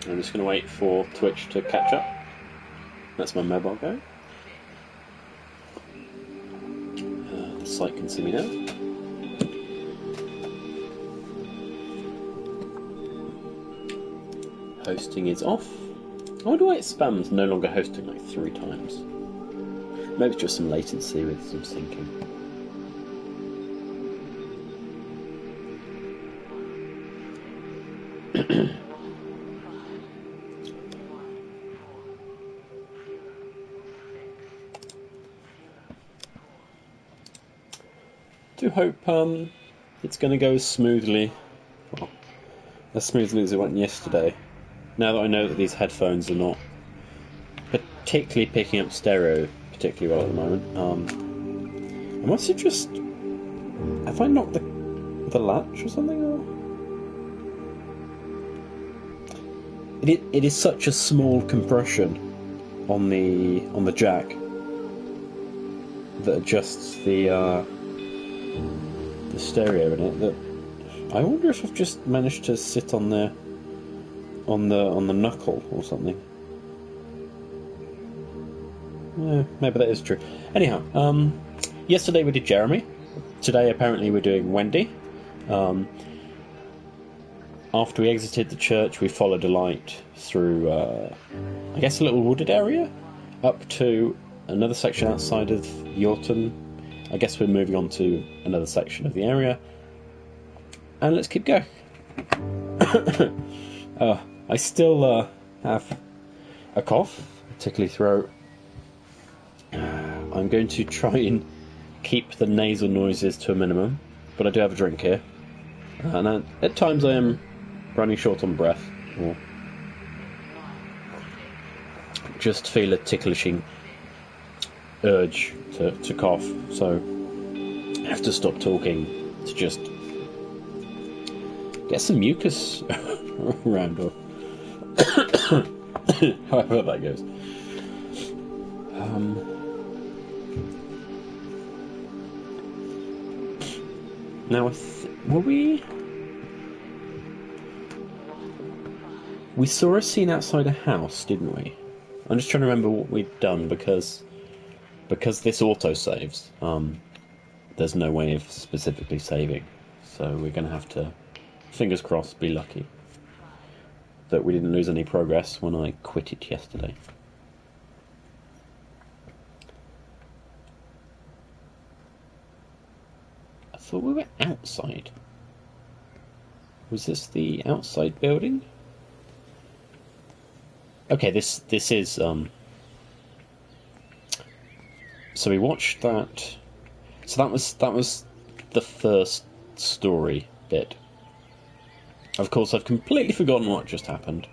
I'm just going to wait for Twitch to catch up. That's my mobile going. The site can see me now. Hosting is off. I wonder why it spams no longer hosting like 3 times. Maybe it's just some latency with some syncing. Do hope it's going to go as smoothly, well, as smoothly as it went yesterday. Now that I know that these headphones are not particularly picking up stereo particularly well at the moment, I must have just... Have I knocked the latch or something? Or... It is such a small compression on the jack that adjusts the stereo in it, that I wonder if I've just managed to sit on the knuckle or something. Yeah, maybe that is true. Anyhow, yesterday we did Jeremy. Today apparently we're doing Wendy. After we exited the church, we followed a light through, I guess, a little wooded area up to another section outside of Yorton. I guess we're moving on to another section of the area. And let's keep going. I still have a cough, a tickly throat. I'm going to try and keep the nasal noises to a minimum, but I do have a drink here. And at times I am running short on breath, or just feel a ticklishing urge to cough, so I have to stop talking to just get some mucus around, or however that goes. Now, were we saw a scene outside a house, didn't we? I'm just trying to remember what we'd done, because this auto-saves, there's no way of specifically saving. So we're going to have to, fingers crossed, be lucky that we didn't lose any progress when I quit it yesterday. I thought we were outside. Was this the outside building? Okay, this is, so we watched that. So that was the first story bit. Of course, I've completely forgotten what just happened.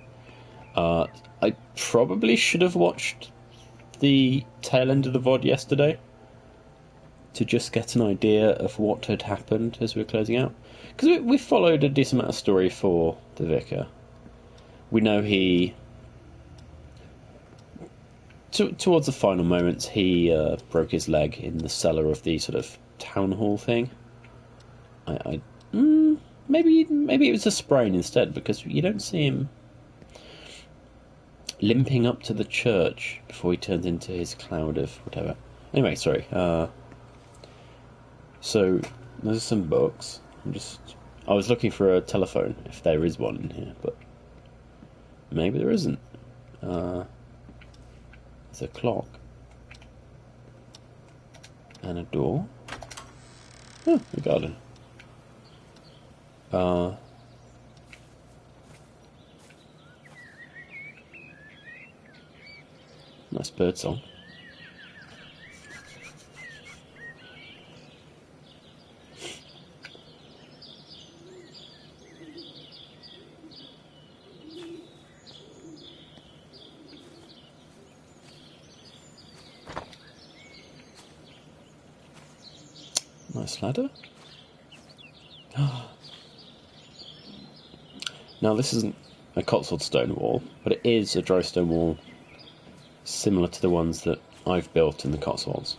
I probably should have watched the tail end of the VOD yesterday to just get an idea of what had happened as we were closing out. Because we followed a decent amount of story for the vicar. We know he... towards the final moments, he broke his leg in the cellar of the sort of town hall thing. Maybe it was a sprain instead, because you don't see him limping up to the church before he turns into his cloud of whatever. Anyway, sorry. So there's some books. I was looking for a telephone, if there is one in here, but maybe there isn't. There's a clock and a door. Oh, a garden. Nice bird song. Nice ladder. Now, this isn't a Cotswold stone wall, but it is a dry stone wall similar to the ones that I've built in the Cotswolds.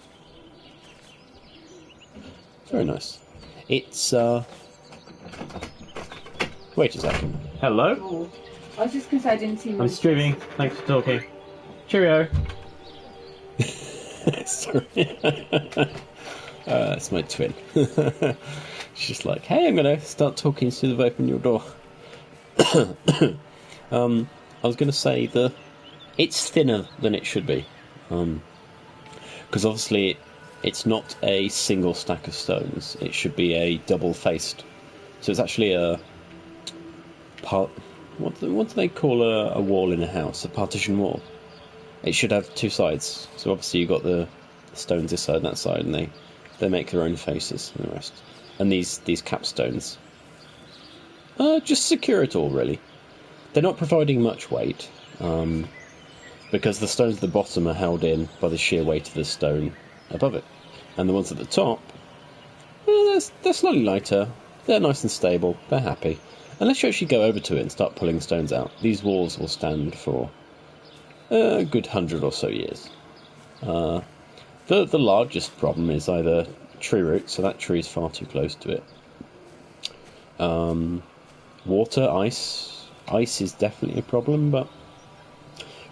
Very nice. It's, wait a second. Hello? I was just going to say I didn't see I'm one. streaming. Thanks for talking. Cheerio. Sorry. It's my twin. She's just like, hey, I'm going to start talking as soon as I've opened your door. I was going to say it's thinner than it should be. Because obviously it's not a single stack of stones. It should be a double-faced. So it's actually a part. What do they call a wall in a house? A partition wall. It should have two sides. So obviously you've got the stones this side and that side, and they make their own faces and the rest. And these capstones just secure it all, really. They're not providing much weight, because the stones at the bottom are held in by the sheer weight of the stone above it. And the ones at the top, they're slightly lighter, they're nice and stable, they're happy. Unless you actually go over to it and start pulling stones out, these walls will stand for a good 100 or so years. The largest problem is either tree roots, so that tree is far too close to it. Water, ice. Ice is definitely a problem, but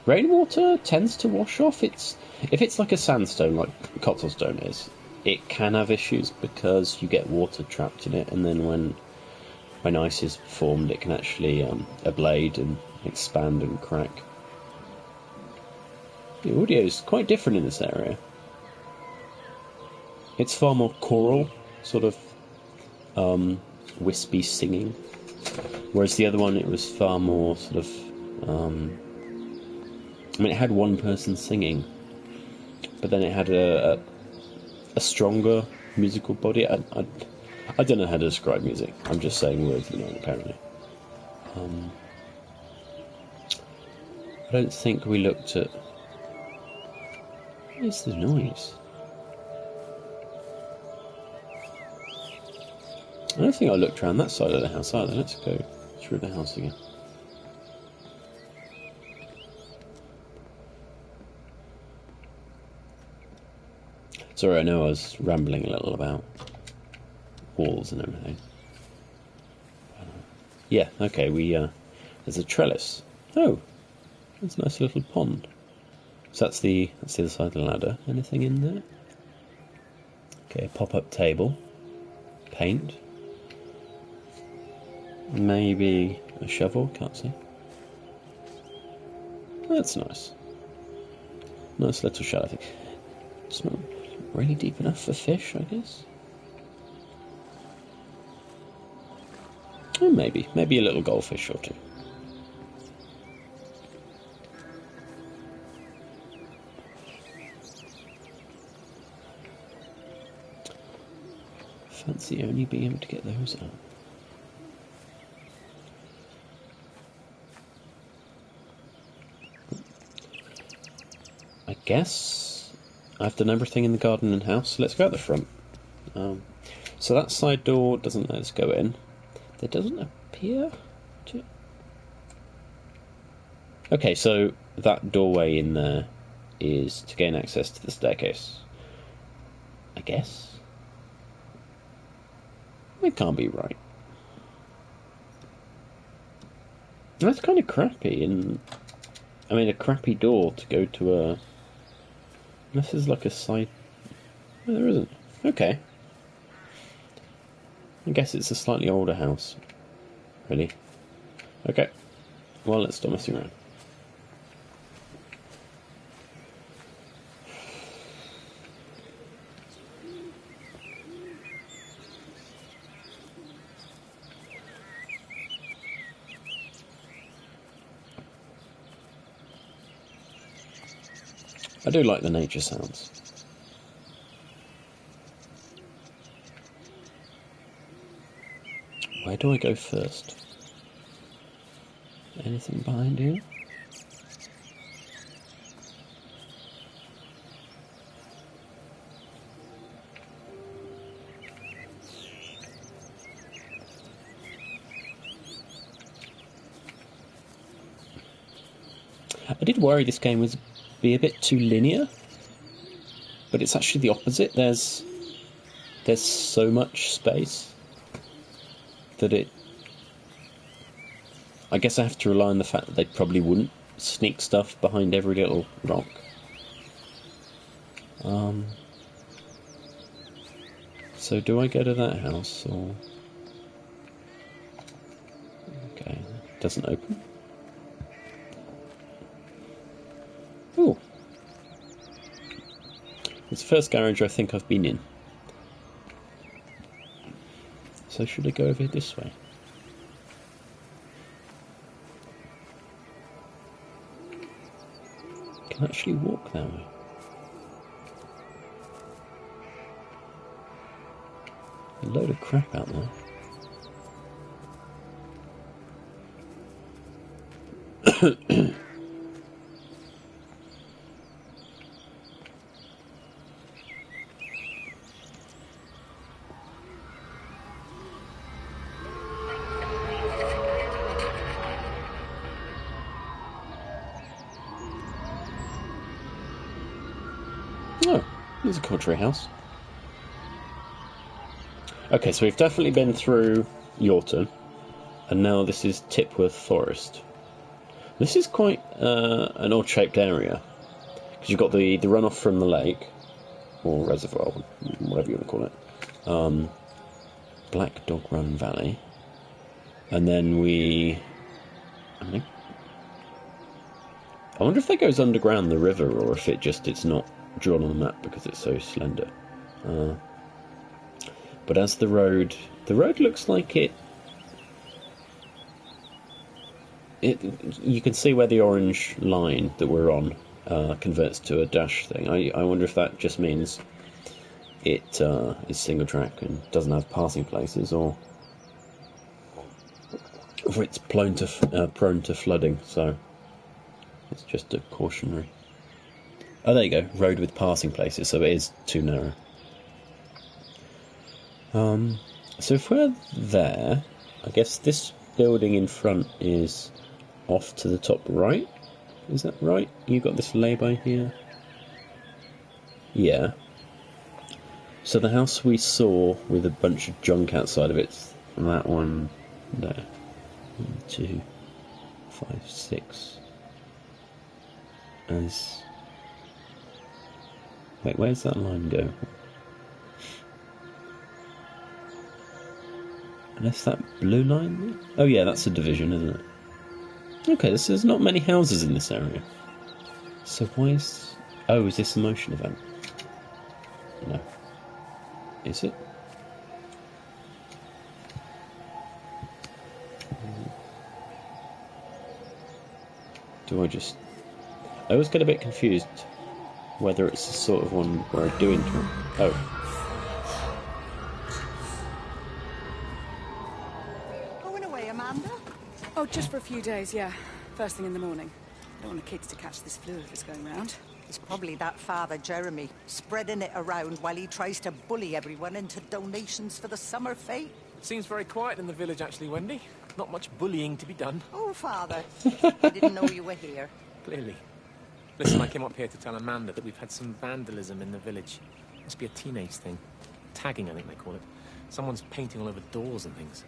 rainwater tends to wash off. If it's like a sandstone, like cottlestone is, it can have issues because you get water trapped in it, and then when ice is formed, it can actually ablade and expand and crack. The audio is quite different in this area. It's far more choral, sort of wispy singing, whereas the other one, it was far more sort of it had one person singing, but then it had a stronger musical body. I don't know how to describe music. I'm just saying words at the moment, apparently. I don't think we looked at... What is the noise? I don't think I looked around that side of the house either. Let's go through the house again. Sorry, I know I was rambling a little about walls and everything. Yeah, okay, there's a trellis. Oh, there's a nice little pond. So that's the other side of the ladder. Anything in there? Okay, pop-up table. Paint. Maybe a shovel, can't see. That's nice. Nice little shell, I think. It's not really deep enough for fish, I guess. Oh, maybe a little goldfish or two. Fancy only being able to get those out. I guess I've done everything in the garden and house, so let's go at the front. So that side door doesn't let us go in. There doesn't appear to... Okay, so that doorway in there is to gain access to the staircase. I guess? It can't be right. That's kind of crappy, and... I mean, a crappy door to go to a... This is like a side... No, there isn't. Okay. I guess it's a slightly older house. Really. Okay. Well, let's stop messing around. I do like the nature sounds. Where do I go first? Anything behind here? I did worry this game would be a bit too linear, but it's actually the opposite. There's so much space that I guess I have to rely on the fact that they probably wouldn't sneak stuff behind every little rock. So do I go to that house, or... Okay, doesn't open. Ooh. It's the first garage I think I've been in. So should I go over this way? Can I actually walk that way? A load of crap out there. Oh, there's a country house. Okay, so we've definitely been through Yorton, and now this is Tipworth Forest. This is quite an odd-shaped area, because you've got the runoff from the lake, or reservoir, whatever you want to call it, Black Dog Run Valley, and then I wonder if that goes underground the river, or if it's not drawn on the map because it's so slender. But as the road looks like it, you can see where the orange line that we're on converts to a dash thing. I wonder if that just means it is single track and doesn't have passing places, or if it's prone to flooding. So it's just a cautionary. Oh, there you go. Road with passing places, so it is too narrow. So if we're there, I guess this building in front is off to the top right. Is that right? You got this lay-by here? Yeah. So the house we saw with a bunch of junk outside of it's that one there. 1, 2, 5, 6. Wait, where's that line go? Unless that blue line? Oh yeah, that's a division, isn't it? Okay, there's not many houses in this area. So why is... Oh, is this a motion event? No. Is it? Do I just... I always get a bit confused whether it's the sort of one where I do interact. Oh. Oh, just for a few days, yeah. First thing in the morning. Don't want the kids to catch this flu if it's going round. It's probably that father, Jeremy, spreading it around while he tries to bully everyone into donations for the summer fete. Seems very quiet in the village, actually, Wendy. Not much bullying to be done. Oh, father. I didn't know you were here. Clearly. Listen, I came up here to tell Amanda that we've had some vandalism in the village. Must be a teenage thing. Tagging, I think they call it. Someone's painting all over doors and things.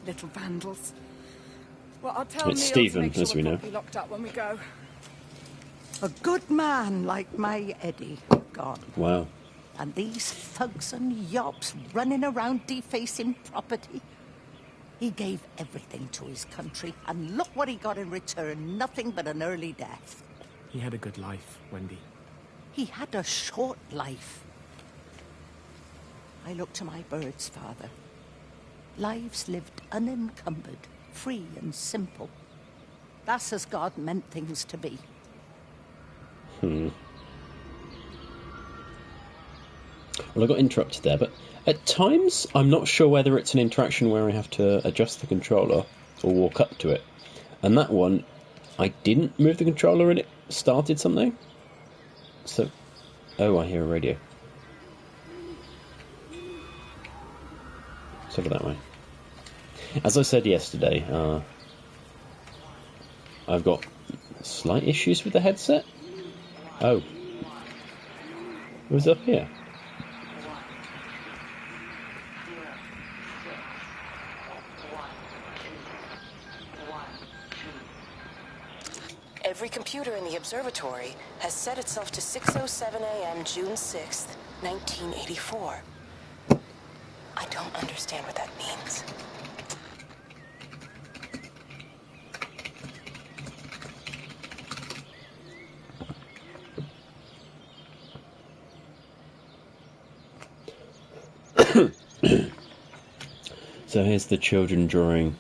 Little vandals. Well, I'll tell It's Neil Stephen, to make sure as we we're know. properly locked up when we go. A good man like my Eddie gone. Wow. And these thugs and yops running around defacing property. He gave everything to his country, and look what he got in return. Nothing but an early death. He had a good life, Wendy. He had a short life. I look to my birds, father. Lives lived unencumbered, free and simple. That's as God meant things to be. Well, I got interrupted there, but at times I'm not sure whether it's an interaction where I have to adjust the controller or walk up to it. And that one, I didn't move the controller and it started something. So, oh, I hear a radio. So over that way. As I said yesterday, I've got slight issues with the headset. Oh. It was up here. Every computer in the observatory has set itself to 6:07 a.m. June 6th, 1984. I don't understand what that means. So here's the children drawing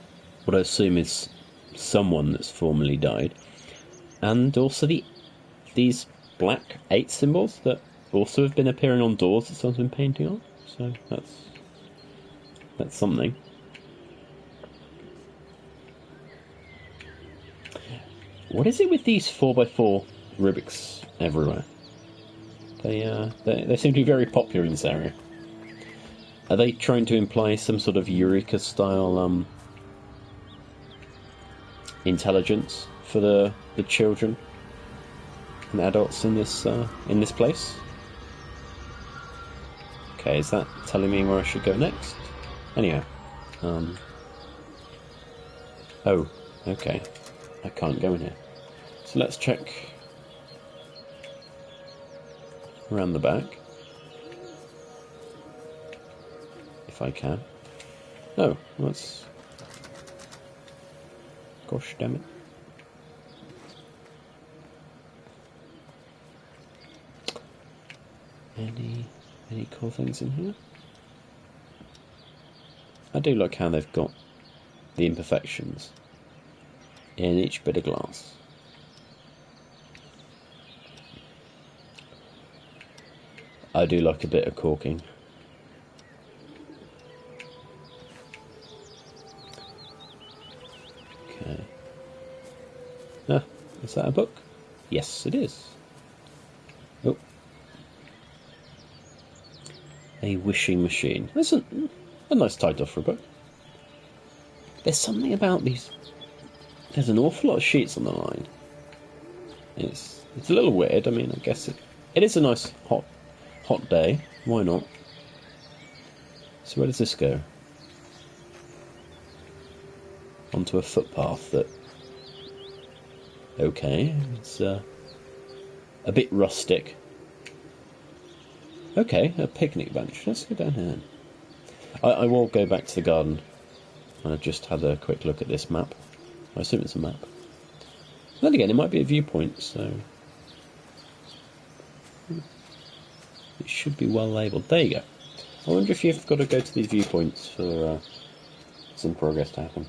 what I assume is someone that's formerly died. And also these black 8 symbols that also have been appearing on doors that someone's been painting on. So that's something. What is it with these 4x4 Rubiks everywhere? They seem to be very popular in this area. Are they trying to imply some sort of Eureka-style intelligence for the children and adults in this place? Okay, is that telling me where I should go next? Anyhow, oh, okay, I can't go in here. So let's check around the back. If I can. Oh, that's... Gosh damn it. Any cool things in here? I do like how they've got the imperfections in each bit of glass. I do like a bit of corking. Okay. Ah, is that a book? Yes, it is. Oh. A wishing machine. That's a nice title for a book. There's something about these... There's an awful lot of sheets on the line. It's a little weird. I mean, I guess it is a nice hot day. Why not? So where does this go? Onto a footpath that... Okay, it's a bit rustic. Okay, a picnic bench. Let's go down here. I will go back to the garden. I've just had a quick look at this map. I assume it's a map. Then again, it might be a viewpoint, so... It should be well labelled. There you go. I wonder if you've got to go to these viewpoints for some progress to happen.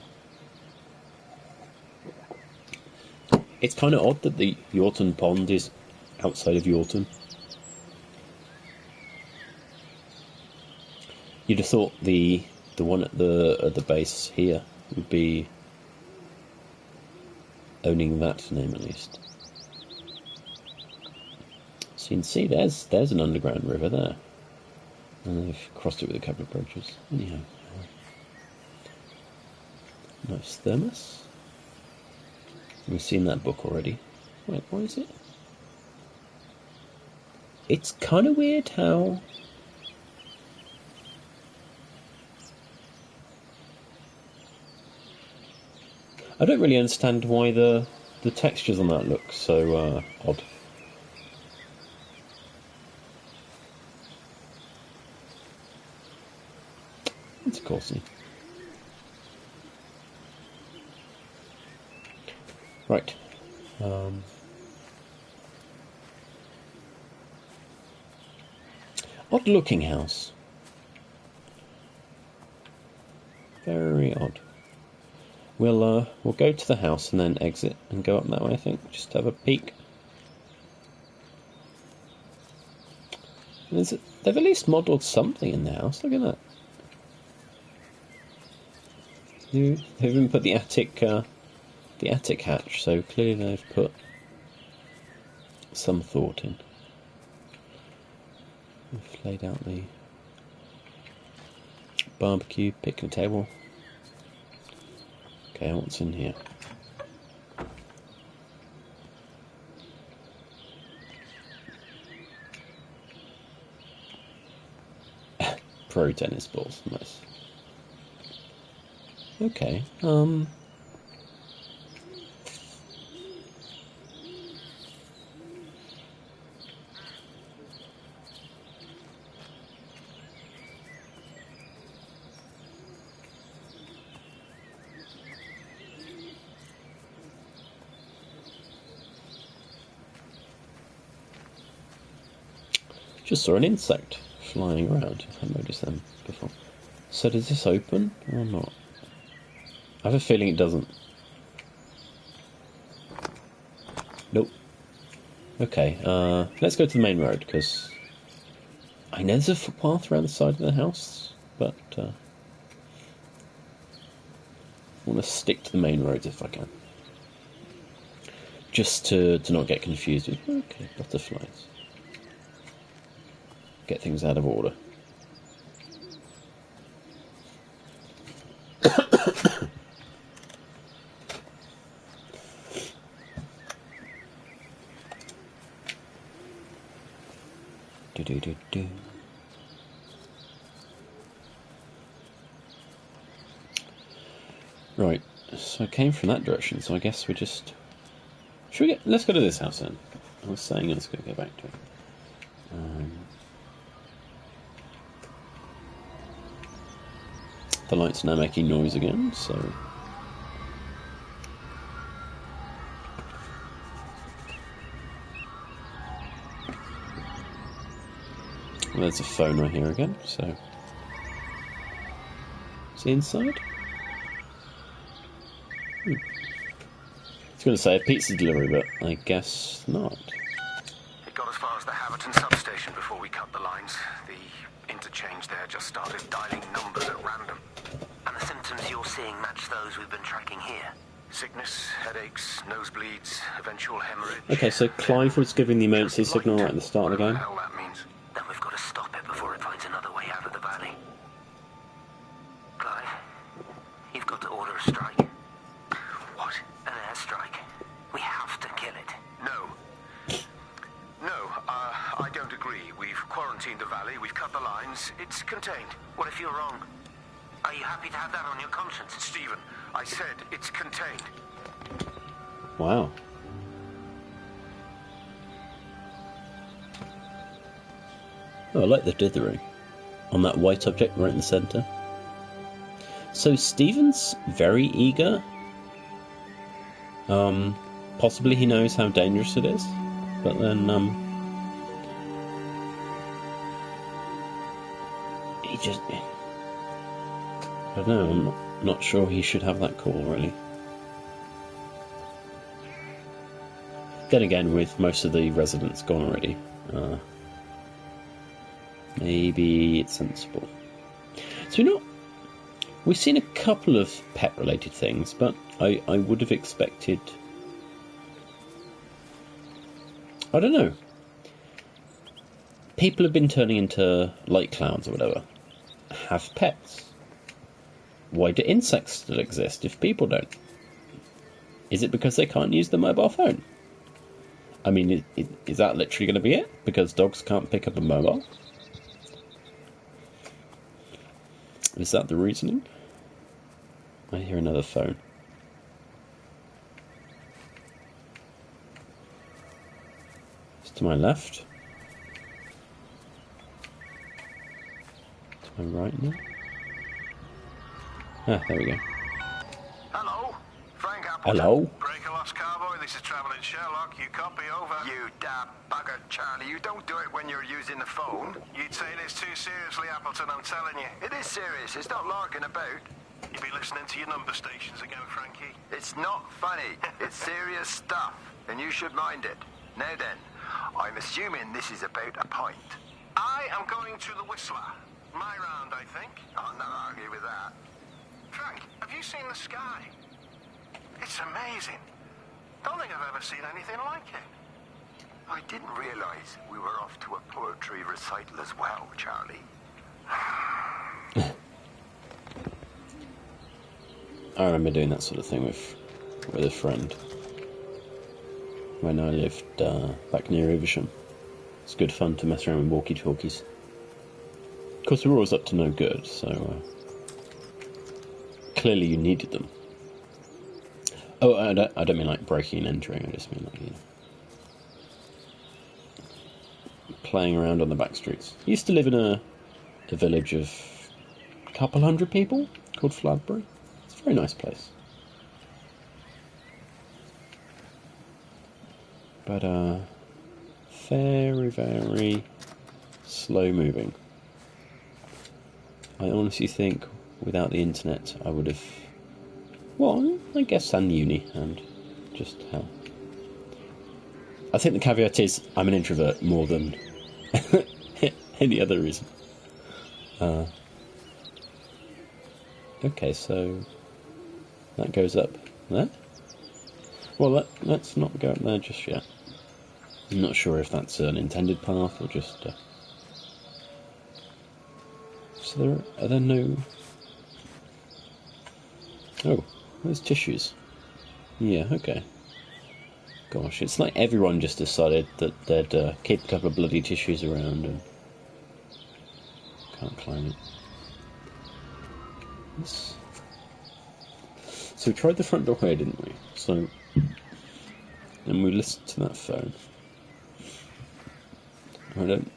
It's kind of odd that the Yorton Pond is outside of Yorton. You'd have thought the one at the base here would be owning that name at least. So you can see there's an underground river there, and they've crossed it with a couple of bridges. Anyhow, nice thermos. We've seen that book already. Wait, what is it? It's kind of weird how... I don't really understand why the textures on that look so odd. It's Corsi. Right. Odd looking house. Very odd. We'll go to the house and then exit and go up that way, I think. Just have a peek. They've at least modelled something in the house. Look at that. They've even put the attic hatch, so clearly they've put some thought in. They've laid out the barbecue, picnic table. Okay, what's in here? Pro tennis balls, nice. Okay, Just saw an insect flying around. I noticed them before. So does this open or not? I have a feeling it doesn't. Nope. Okay, let's go to the main road, because I know there's a footpath around the side of the house, but I want to stick to the main roads if I can. Just to not get confused with, okay, butterflies. Get things out of order. Do. Right, so I came from that direction, so I guess we just... let's go to this house then. I was saying let's go back to it. The light's now making noise again, so... Well, there's a phone right here again, so... Is he inside? I was going to say a pizza delivery, but I guess not. It got as far as the Haverton substation before we cut the lines. The interchange there just started dialing numbers at random. And the symptoms you're seeing match those we've been tracking here? Sickness, headaches, nosebleeds, eventual hemorrhage. Okay, so Clive was giving the emergency signal right at the start of the game. Whatever the hell that means. Then we've got to stop it before it finds another way out of the valley. Clive, you've got to order a strike. What? An airstrike. We have to kill it. No, I don't agree. We've quarantined the valley, we've cut the lines, it's contained. What if you're wrong? Are you happy to have that on your conscience? Stephen, I said it's contained. Wow. Oh, I like the dithering on that white object right in the centre. So Stephen's very eager. Possibly he knows how dangerous it is, but then he just... I don't know, I'm not sure he should have that call, really. Then again, with most of the residents gone already, maybe it's sensible. So we've seen a couple of pet-related things, but I would have expected... I don't know. People have been turning into light clouds or whatever. Have pets. Why do insects still exist if people don't? Is it because they can't use the mobile phone? I mean, is that literally going to be it? Because dogs can't pick up a mobile? Is that the reasoning? I hear another phone. It's to my left. To my right now. Ah, there we go. Hello? Frank Appleton. Hello? Break a lost cowboy, this is Travelling Sherlock. You copy, over. You damn bugger, Charlie. You don't do it when you're using the phone. You'd say this too seriously, Appleton, I'm telling you. It is serious. It's not larking about. You be listening to your number stations again, Frankie. It's not funny. It's serious stuff, and you should mind it. Now then, I'm assuming this is about a pint. I am going to the Whistler. My round, I think. I'll not argue with that. Frank, have you seen the sky? It's amazing. Don't think I've ever seen anything like it. I didn't realize we were off to a poetry recital as well, Charlie. I remember doing that sort of thing with a friend when I lived back near Evesham. It's good fun to mess around with walkie-talkies. Of course, we were always up to no good, so clearly you needed them. Oh, I don't mean like breaking and entering. I just mean like playing around on the back streets. I used to live in a village of a couple hundred people called Fladbury. It's a very nice place. But very, very slow moving. I honestly think without the internet I would have, well, I guess, and uni, and just how. I think the caveat is I'm an introvert more than any other reason. Okay, so that goes up there. Well, let's not go up there just yet. I'm not sure if that's an intended path or just... So are there no... Oh, there's tissues. Yeah, okay. Gosh, it's like everyone just decided that they'd keep a couple of bloody tissues around and... Can't climb it. So we tried the front door here, didn't we? So... And we listened to that phone. I don't...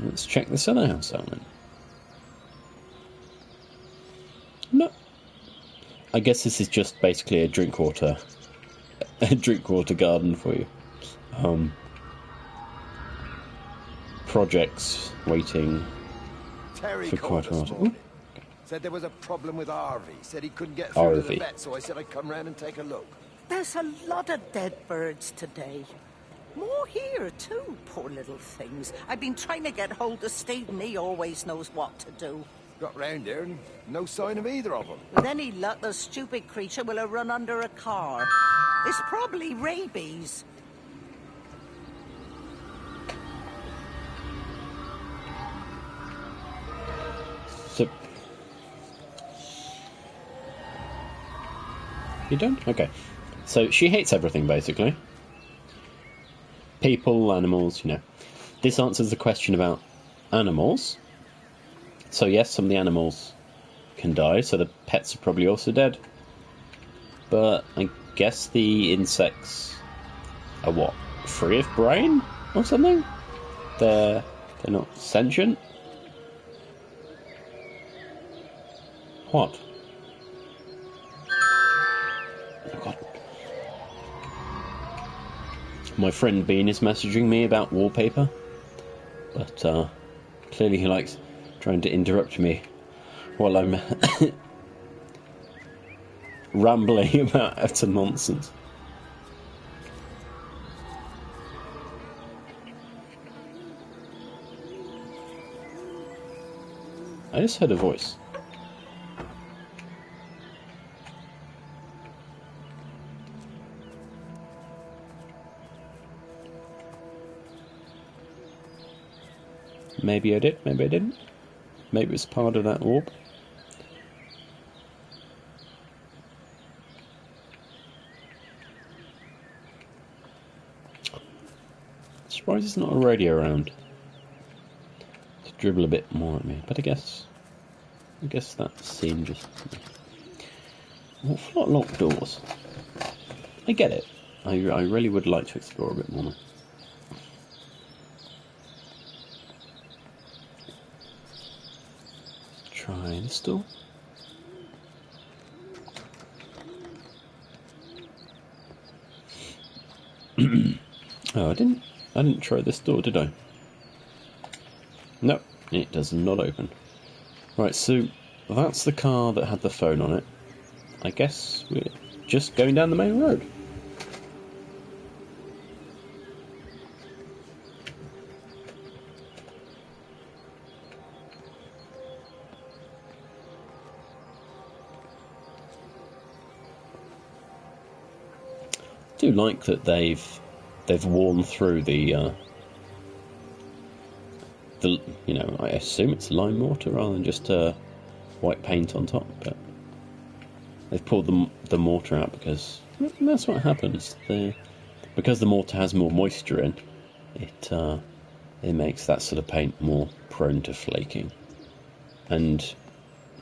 Let's check this other house out then. No. I guess this is just basically a drink water garden for you. Projects waiting Terry for called quite a this while. morning. Said there was a problem with Harvey. Said he couldn't get through to the Harvey. vet, so I said I'd come round and take a look. There's a lot of dead birds today. More here, too, poor little things. I've been trying to get hold of Steve, and he always knows what to do. Got round here and no sign of either of them. With any luck, the stupid creature will have run under a car. It's probably rabies. So... You done? Okay. So she hates everything, basically. People, animals, you know. This answers the question about animals. So yes, some of the animals can die, so the pets are probably also dead. But I guess the insects are what? Free of brain or something? They're not sentient? What? Oh god. My friend Bean is messaging me about wallpaper, but clearly he likes trying to interrupt me while I'm rambling about utter nonsense. I just heard a voice. Maybe I did, maybe I didn't. Maybe it was part of that orb. Surprised there's not a radio around to dribble a bit more at me, but I guess that scene just... An awful lot of locked doors. I get it. I really would like to explore a bit more. Try this door. Oh, I didn't try this door, did I? Nope, it does not open. Right, so that's the car that had the phone on it. I guess we're just going down the main road. I do like that they've worn through the you know, I assume it's lime mortar rather than just white paint on top, but they've pulled the mortar out because that's what happens. Because the mortar has more moisture in it makes that sort of paint more prone to flaking and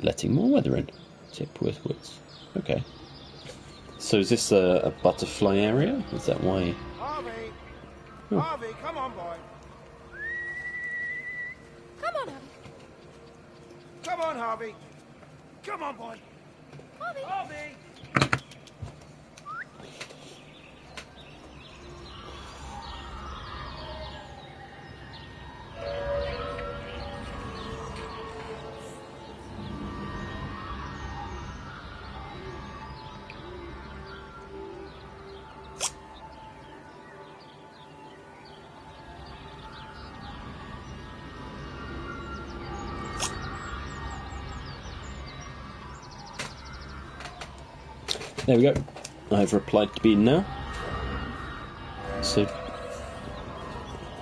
letting more weather in. Tip withwards. Okay. So is this a butterfly area? Is that why? Harvey! Oh. Harvey, come on, boy. Come on, Abby. Come on, Harvey. Come on, boy. Harvey! Harvey! There we go. I've replied to Bean now. So,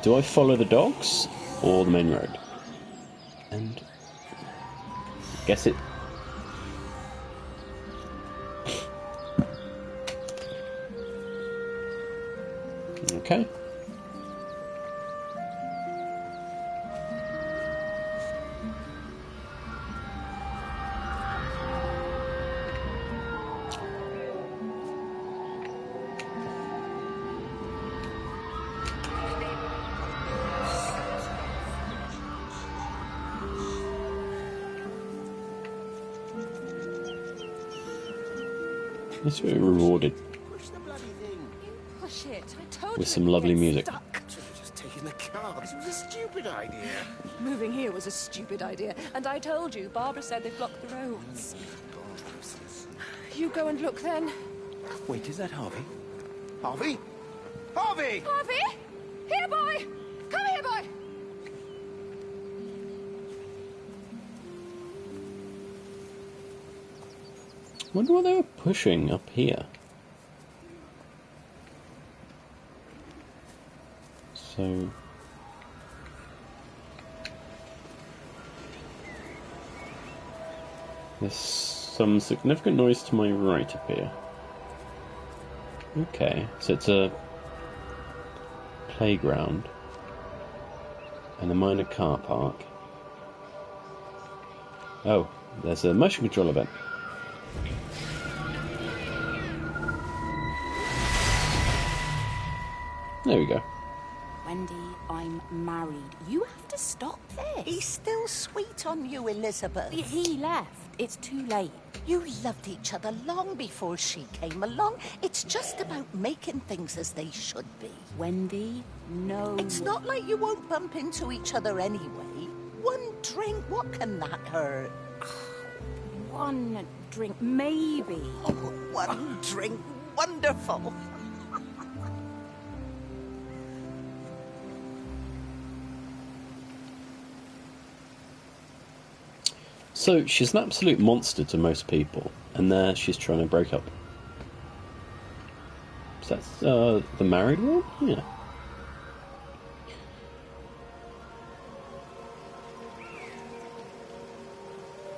do I follow the dogs or the main road? And guess it. Okay. It's very rewarded Push the bloody thing. Push it. I told with you some it'd lovely get music. stuck. Should have just taken the car. This was a stupid idea. Moving here was a stupid idea, and I told you, Barbara said they blocked the roads. You go and look then. Wait, is that Harvey? Harvey? Harvey! Harvey! Here, boy! Come here, boy! Wonder what they were pushing up here. So there's some significant noise to my right up here. Okay, so it's a playground and a minor car park. Oh, there's a motion control event. There we go. Wendy, I'm married. You have to stop this. He's still sweet on you, Elizabeth. He left. It's too late. You loved each other long before she came along. It's just about making things as they should be. Wendy, no. It's not like you won't bump into each other anyway. One drink, what can that hurt? One drink, maybe. Oh, one drink, wonderful. So she's an absolute monster to most people, and there she's trying to break up. So that's the married one? Yeah.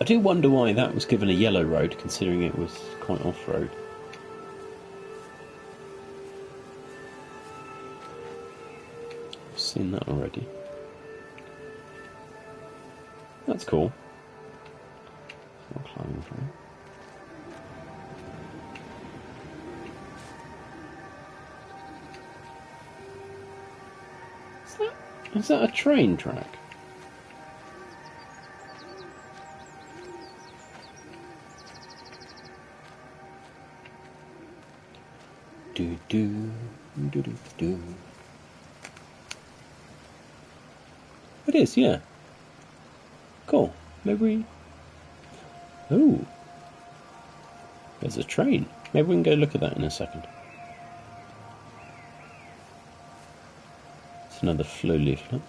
I do wonder why that was given a yellow road, considering it was quite off-road. I've seen that already. That's cool. I'll climb through. Is that a train track? Do do do do do. It is, yeah. Cool. Maybe we... Oh. There's a train. Maybe we can go look at that in a second. It's another flow leaflet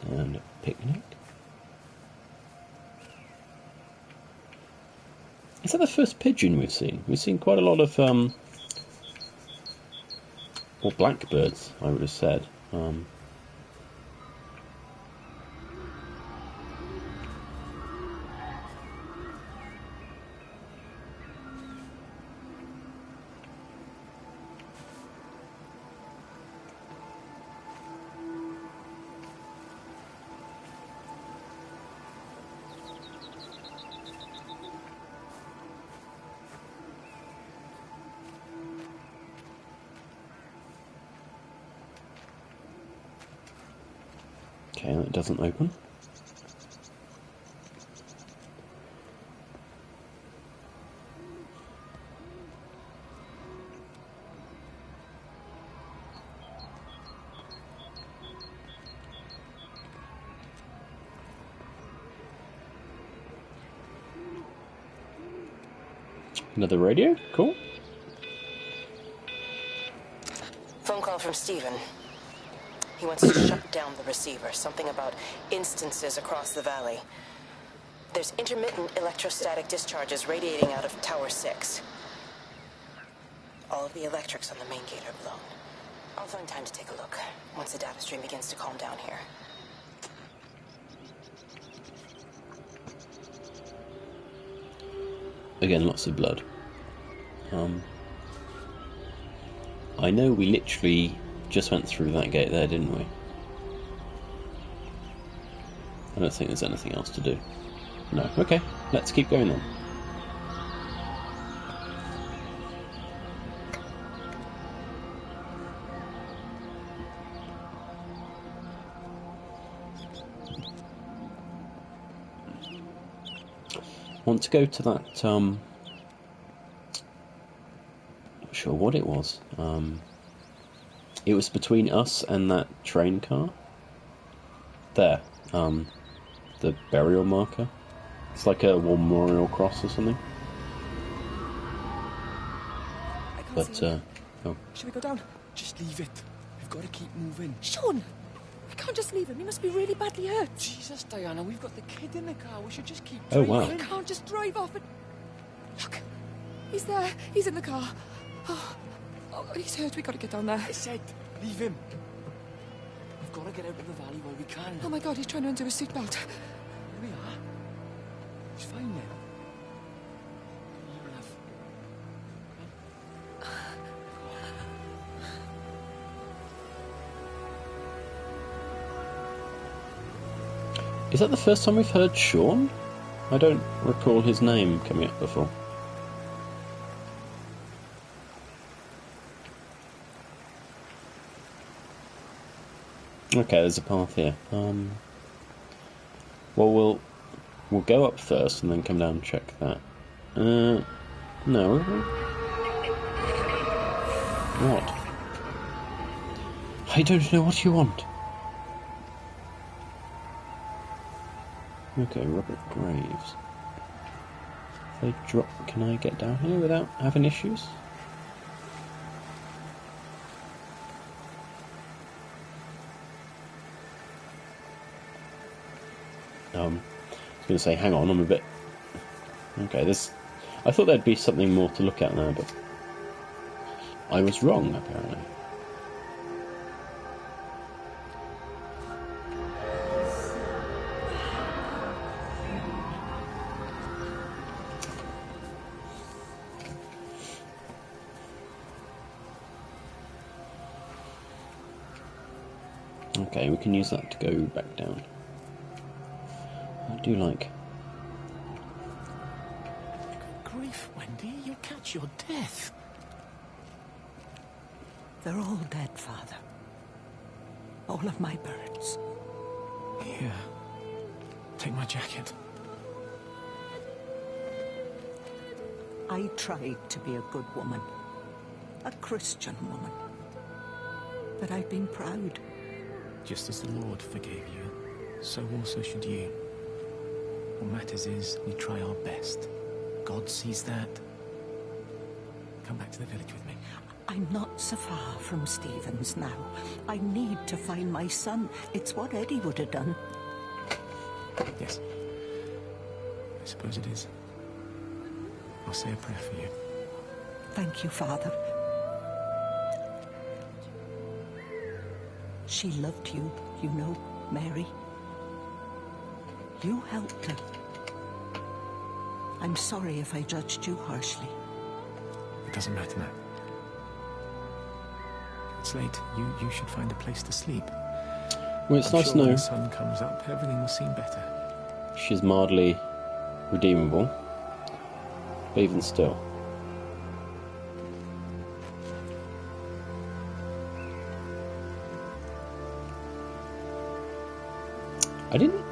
and a picnic. Is that the first pigeon we've seen? We've seen quite a lot of or blackbirds, I would have said. Okay, that doesn't open. Another radio? Cool. Phone call from Stephen. He wants to shut down the receiver. Something about instances across the valley. There's intermittent electrostatic discharges radiating out of Tower 6. All of the electrics on the main gate are blown. I'll find time to take a look once the data stream begins to calm down here. Again, lots of blood. I know we literally just went through that gate there, didn't we? I don't think there's anything else to do. No. Okay, let's keep going then. I want to go to that, not sure what it was. It was between us and that train car. There, the burial marker. It's like a war memorial cross or something. But, oh. Should we go down? Just leave it. We've got to keep moving. Sean! I can't just leave him. He must be really badly hurt. Jesus, Diana, we've got the kid in the car. We should just keep Oh, driving. wow. I can't just drive off and... Look! He's there. He's in the car. Oh, he's hurt. We've got to get down there. I said, leave him. We've got to get out of the valley while we can. Oh my God, he's trying to undo his seatbelt. Here we are. He's fine then. You love. Is that the first time we've heard Sean? I don't recall his name coming up before. Okay, there's a path here. Well, we'll go up first and then come down and check that. No. What? I don't know what you want. Okay, Robert Graves. If they drop, can I get down here without having issues? I was going to say, hang on, I'm a bit... Okay, this... I thought there'd be something more to look at now, but... I was wrong, apparently. Okay, we can use that to go back down. I do like... Grief, Wendy, you'll catch your death. They're all dead, Father. All of my birds. Here. Take my jacket. I tried to be a good woman. A Christian woman. But I've been proud. Just as the Lord forgave you, so also should you. What matters is we try our best. God sees that. Come back to the village with me. I'm not so far from Stevens now. I need to find my son. It's what Eddie would have done. Yes. I suppose it is. I'll say a prayer for you. Thank you, Father. She loved you, you know, Mary. You helped her. I'm sorry if I judged you harshly. It doesn't matter now. It's late. You should find a place to sleep. Well, it's I'm nice sure to know when the sun comes up, everything will seem better. she's mildly redeemable, but even still. I didn't...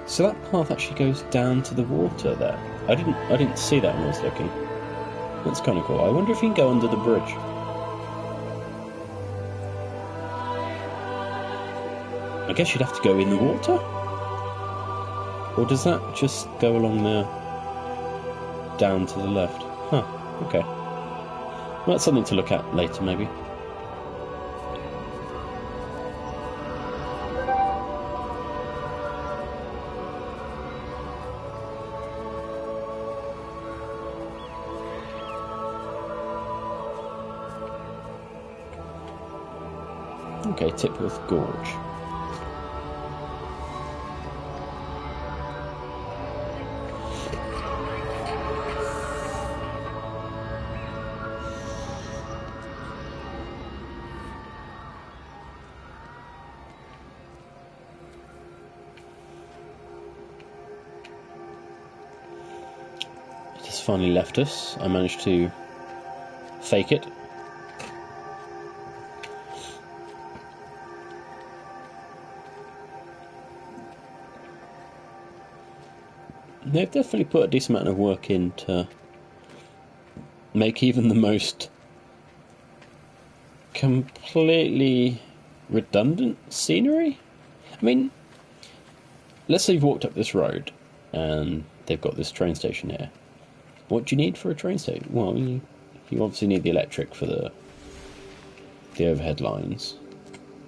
So that path actually goes down to the water there. I didn't see that when I was looking. That's kind of cool. I wonder if you can go under the bridge. I guess you'd have to go in the water? Or does that just go along there? down to the left. Huh, okay. Well, that's something to look at later, maybe. Okay, Tipworth Gorge. It has finally left us. I managed to fake it. They've definitely put a decent amount of work in to make even the most completely redundant scenery. I mean, let's say you've walked up this road and they've got this train station here. What do you need for a train station? Well, you obviously need the electric for the overhead lines.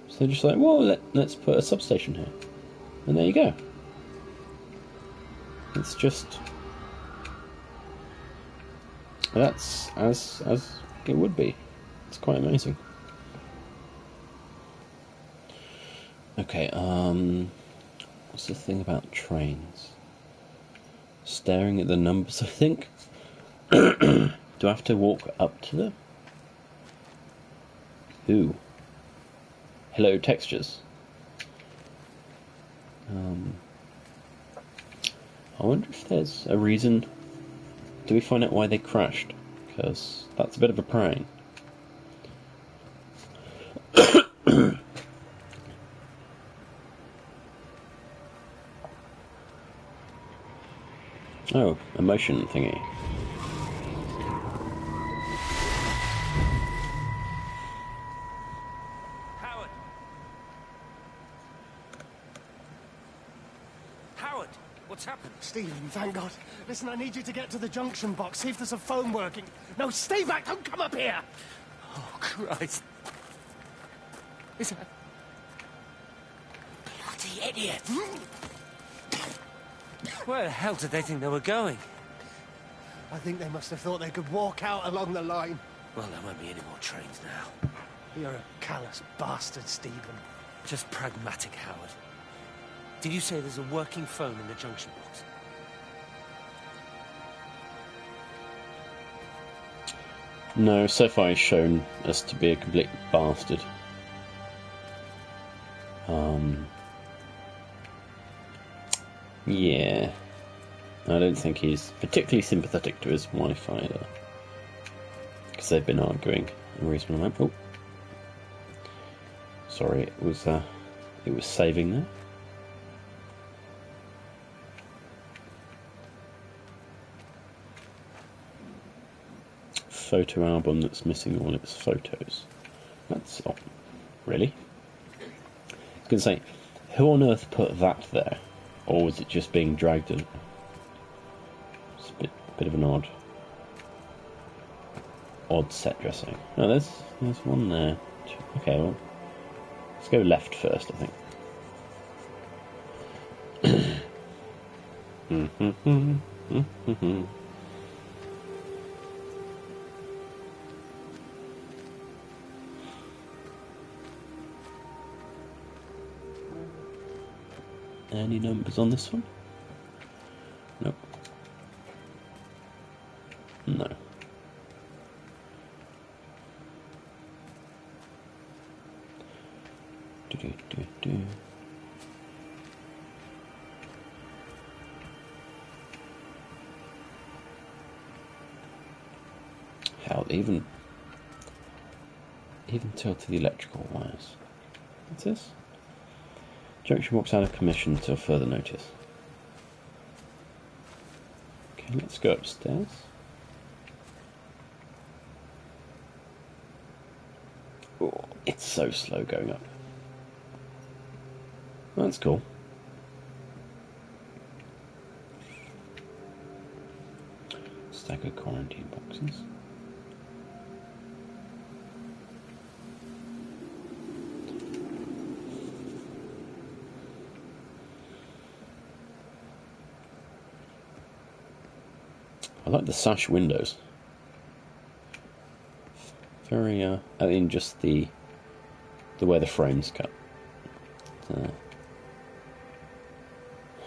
So they're just like, well, let's put a substation here. And there you go. It's just... that's as it would be. It's quite amazing. Okay, what's the thing about trains? Staring at the numbers, I think. Do I have to walk up to them? Ooh. Hello, textures. I wonder if there's a reason. Do we find out why they crashed? Because that's a bit of a prank. Oh, a motion thingy. Howard! Howard! What's happened? Stephen, thank God. Listen, I need you to get to the junction box, see if there's a phone working. No, stay back! Don't come up here! Oh, Christ. Is that... bloody idiot! Where the hell did they think they were going? I think they must have thought they could walk out along the line. Well, there won't be any more trains now. You're a callous bastard, Stephen. Just pragmatic, Howard. Did you say there's a working phone in the junction box? No, so far he's shown us to be a complete bastard. Yeah. I don't think he's particularly sympathetic to his wife either. Because they've been arguing a reasonable amount. Oh. Sorry, it was saving there. Photo album that's missing all its photos. That's not really. I was going to say, who on earth put that there? Or was it just being dragged in? It's a bit of an odd set dressing. Oh, there's one there. Okay, well, let's go left first, I think. Any numbers on this one? Nope. No. Do. Hell, even till to the electrical wires. What's this? Junction box out of commission until further notice. Okay, let's go upstairs. Oh, it's so slow going up. That's cool. Stack of quarantine boxes. I like the sash windows. Very, I mean, just the way the frame's cut.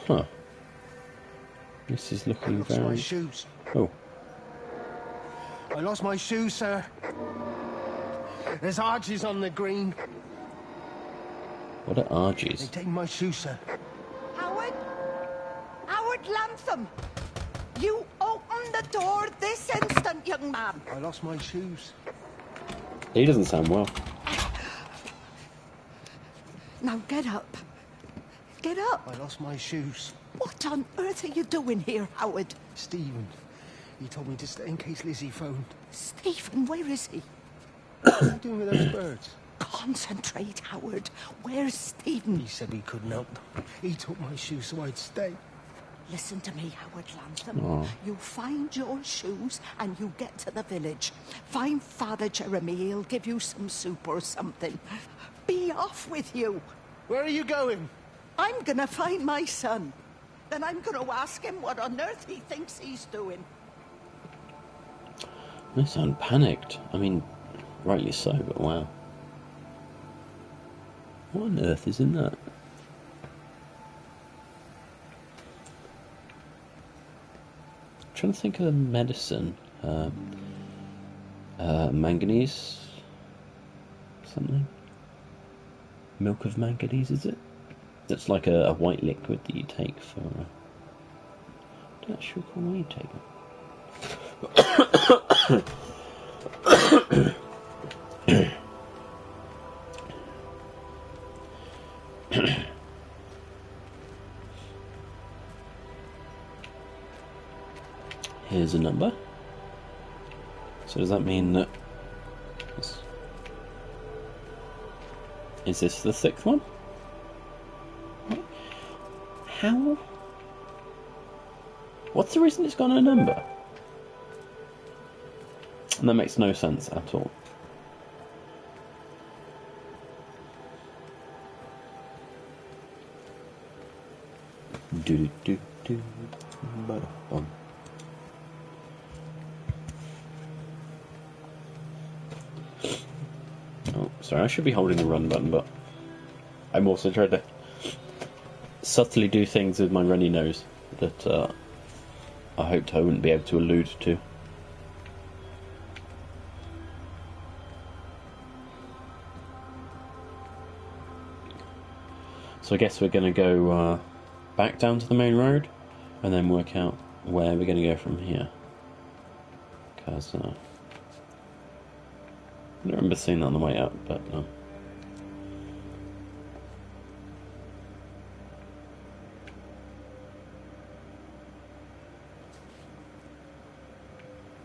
Huh. This is looking very... My shoes. Oh. I lost my shoes, sir. There's arches on the green. What are arches? They taken my shoes, sir. Howard? Howard Lantham! You open the door this instant, young man. I lost my shoes. He doesn't sound well. Now get up. Get up. I lost my shoes. What on earth are you doing here, Howard? Stephen. He told me to stay in case Lizzie phoned. Stephen, where is he? What are you doing with those birds? Concentrate, Howard. Where's Stephen? He said he couldn't help them. He took my shoes so I'd stay. Listen to me, Howard Lantham. Oh. You find your shoes and you get to the village. Find Father Jeremy. He'll give you some soup or something. Be off with you. Where are you going? I'm gonna find my son. Then I'm gonna ask him what on earth he thinks he's doing. They sound panicked. I mean, rightly so, but wow. What on earth is in that? I'm trying to think of the medicine. Manganese? Something? Milk of manganese, is it? That's like a white liquid that you take for... I'm not sure why you take it. Here's a number. So does that mean that... Is this the sixth one? How? What's the reason it's got a number? And that makes no sense at all. Do do do do. Oh, sorry, I should be holding the run button, but I'm also trying to subtly do things with my runny nose that I hoped I wouldn't be able to allude to. So I guess we're going to go back down to the main road and then work out where we're going to go from here. Because I don't remember seeing that on the way up, but no.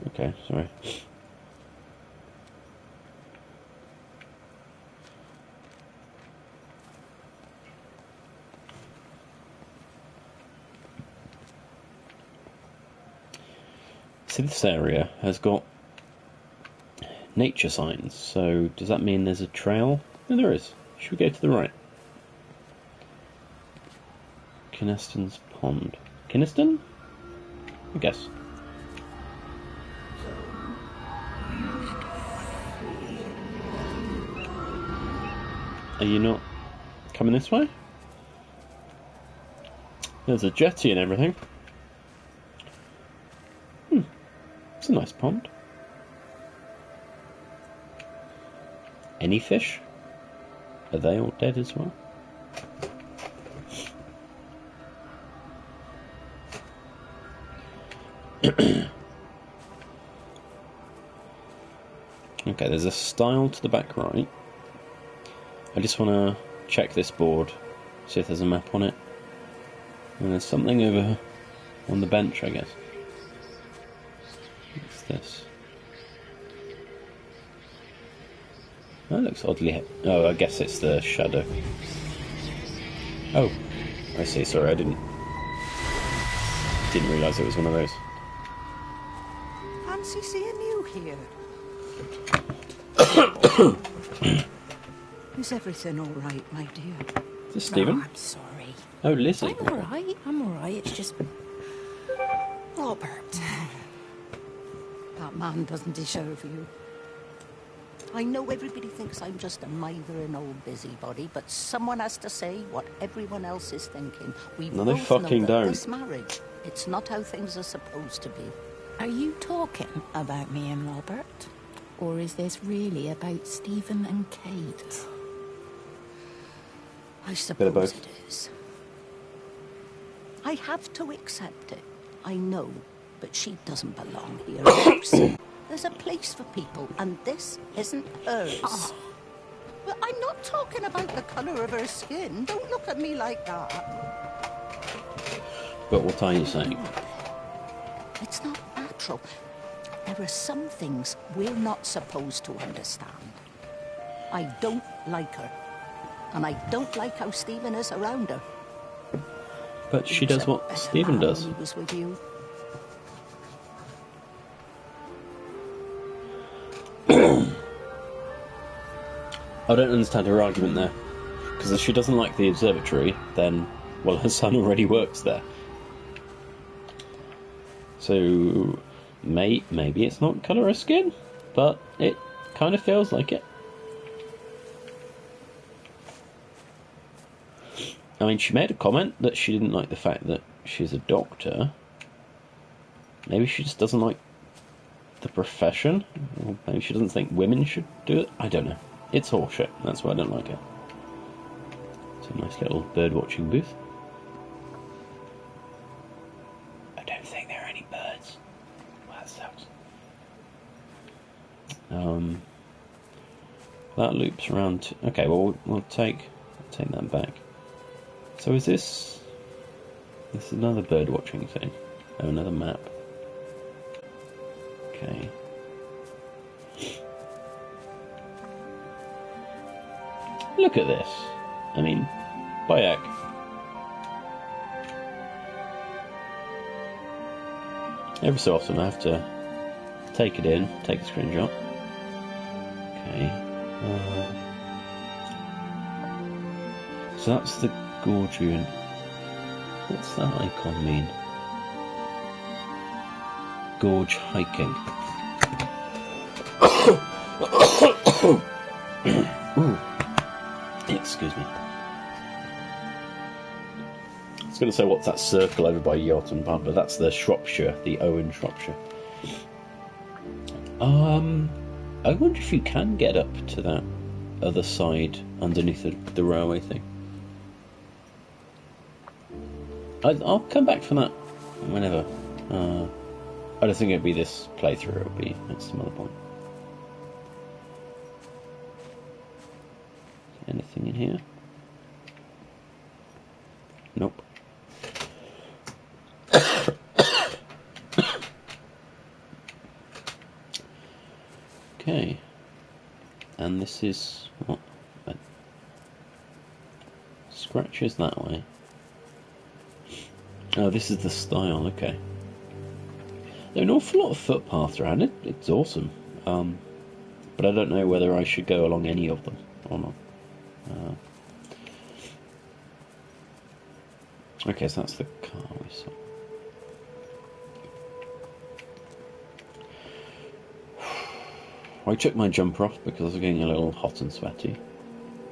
Okay, sorry. So this area has got nature signs, so does that mean there's a trail? No, there is. Should we go to the right? Kynaston's Pond. Kynaston? I guess. Are you not coming this way? There's a jetty and everything. It's a nice pond. Any fish? Are they all dead as well? Okay, there's a stile to the back right. I just want to check this board, see if there's a map on it. And there's something over on the bench, I guess. What's this? That looks oddly... Oh, I guess it's the shadow. Oh, I see. Sorry, I didn't realise it was one of those. he seeing you here? Is everything all right, my dear? Is this Stephen? No, I'm sorry. Oh, Lizzie. I'm all right. I'm all right. It's just Robert. That man doesn't deserve you. I know everybody thinks I'm just a mithering old busybody, but someone has to say what everyone else is thinking. We No, they both fucking know that don't. this marriage, it's not how things are supposed to be. Are you talking about me and Robert? Or is this really about Stephen and Kate? I Bit of suppose both. it is. I have to accept it. I know, but she doesn't belong here. Roxy. There's a place for people, and this isn't hers. Oh. Well, I'm not talking about the colour of her skin. Don't look at me like that. But what are you saying? It's not natural. There are some things we're not supposed to understand. I don't like her. And I don't like how Stephen is around her. But she He was does a what better Stephen man does. when he was with you. I don't understand her argument there. Because if she doesn't like the observatory, then, well, her son already works there. So, maybe it's not colour of skin, but it kind of feels like it. I mean, she made a comment that she didn't like the fact that she's a doctor. Maybe she just doesn't like the profession. Or maybe she doesn't think women should do it. I don't know. It's horseshit. That's why I don't like it. It's a nice little bird watching booth. I don't think there are any birds. Well, that sucks. That loops around. Okay, well we'll take that back. So is this another bird watching thing? Oh, another map. Okay. Look at this. I mean, Bayek. Every so often I have to take it in, take a screenshot. Okay. So that's the Gorgian. What's that icon mean? Gorge hiking. Ooh. Excuse me. I was going to say, what's that circle over by Yelton Pub, but that's the Shropshire, the Owen Shropshire. I wonder if you can get up to that other side underneath the railway thing. I'll come back for that whenever. I don't think it'll be this playthrough, it'll be at some other point. Anything in here? Nope. Okay. And this is what? Scratches that way. Oh, this is the style, okay. There are an awful lot of footpaths around it. It's awesome. But I don't know whether I should go along any of them or not. Okay, so that's the car we saw. I took my jumper off because I was getting a little hot and sweaty,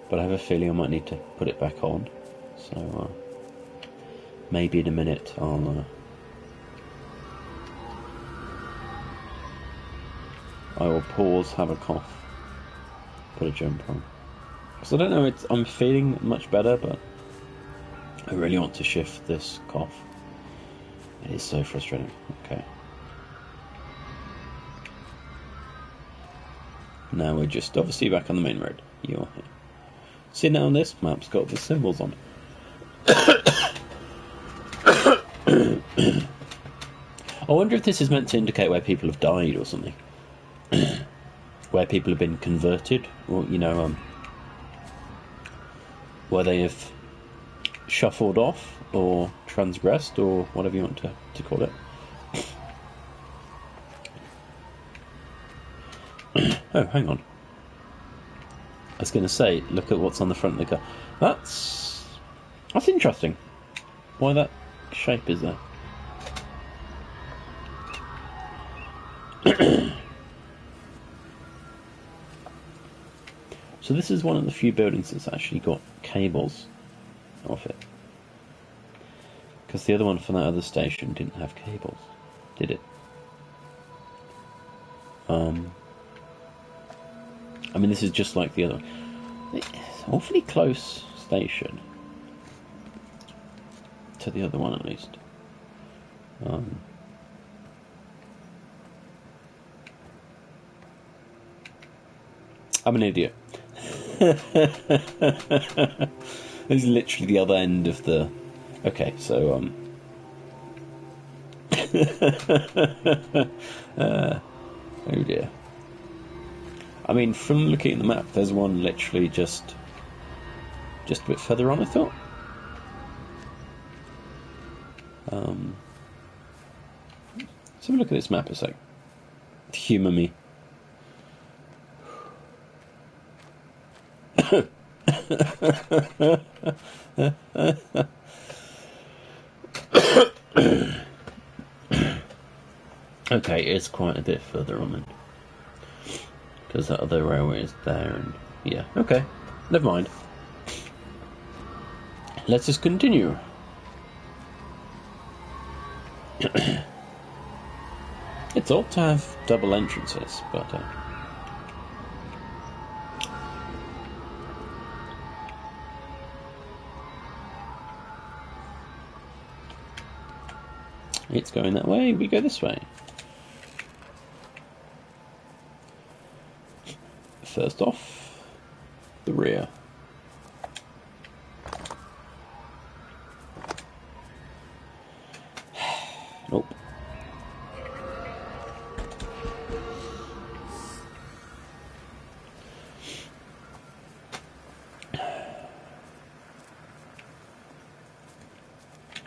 but I have a feeling I might need to put it back on. So maybe in a minute I will pause, have a cough, put a jumper on. Because I don't know, I'm feeling much better, but I really want to shift this cough. It is so frustrating. Okay. Now we're just obviously back on the main road. You're here. See, now this map's got the symbols on it. I wonder if this is meant to indicate where people have died or something. Where people have been converted, or, you know, where they have shuffled off, or transgressed, or whatever you want to call it. Oh, hang on. I was going to say, look at what's on the front of the car. That's interesting. Why that shape is there? So this is one of the few buildings that's actually got cables off it. Because the other one for that other station didn't have cables, did it? I mean, this is just like the other one. It's an awfully close station. To the other one, at least. I'm an idiot. This is literally the other end of the... Okay, so, oh dear. I mean, from looking at the map, there's one literally just a bit further on, I thought. Let's have a look at this map a sec. Humour me. Okay, it's quite a bit further on then. Because that other railway is there and... Yeah, okay. Never mind. Let's just continue. It's odd to have double entrances, but... It's going that way, we go this way. First off, the rear. Nope.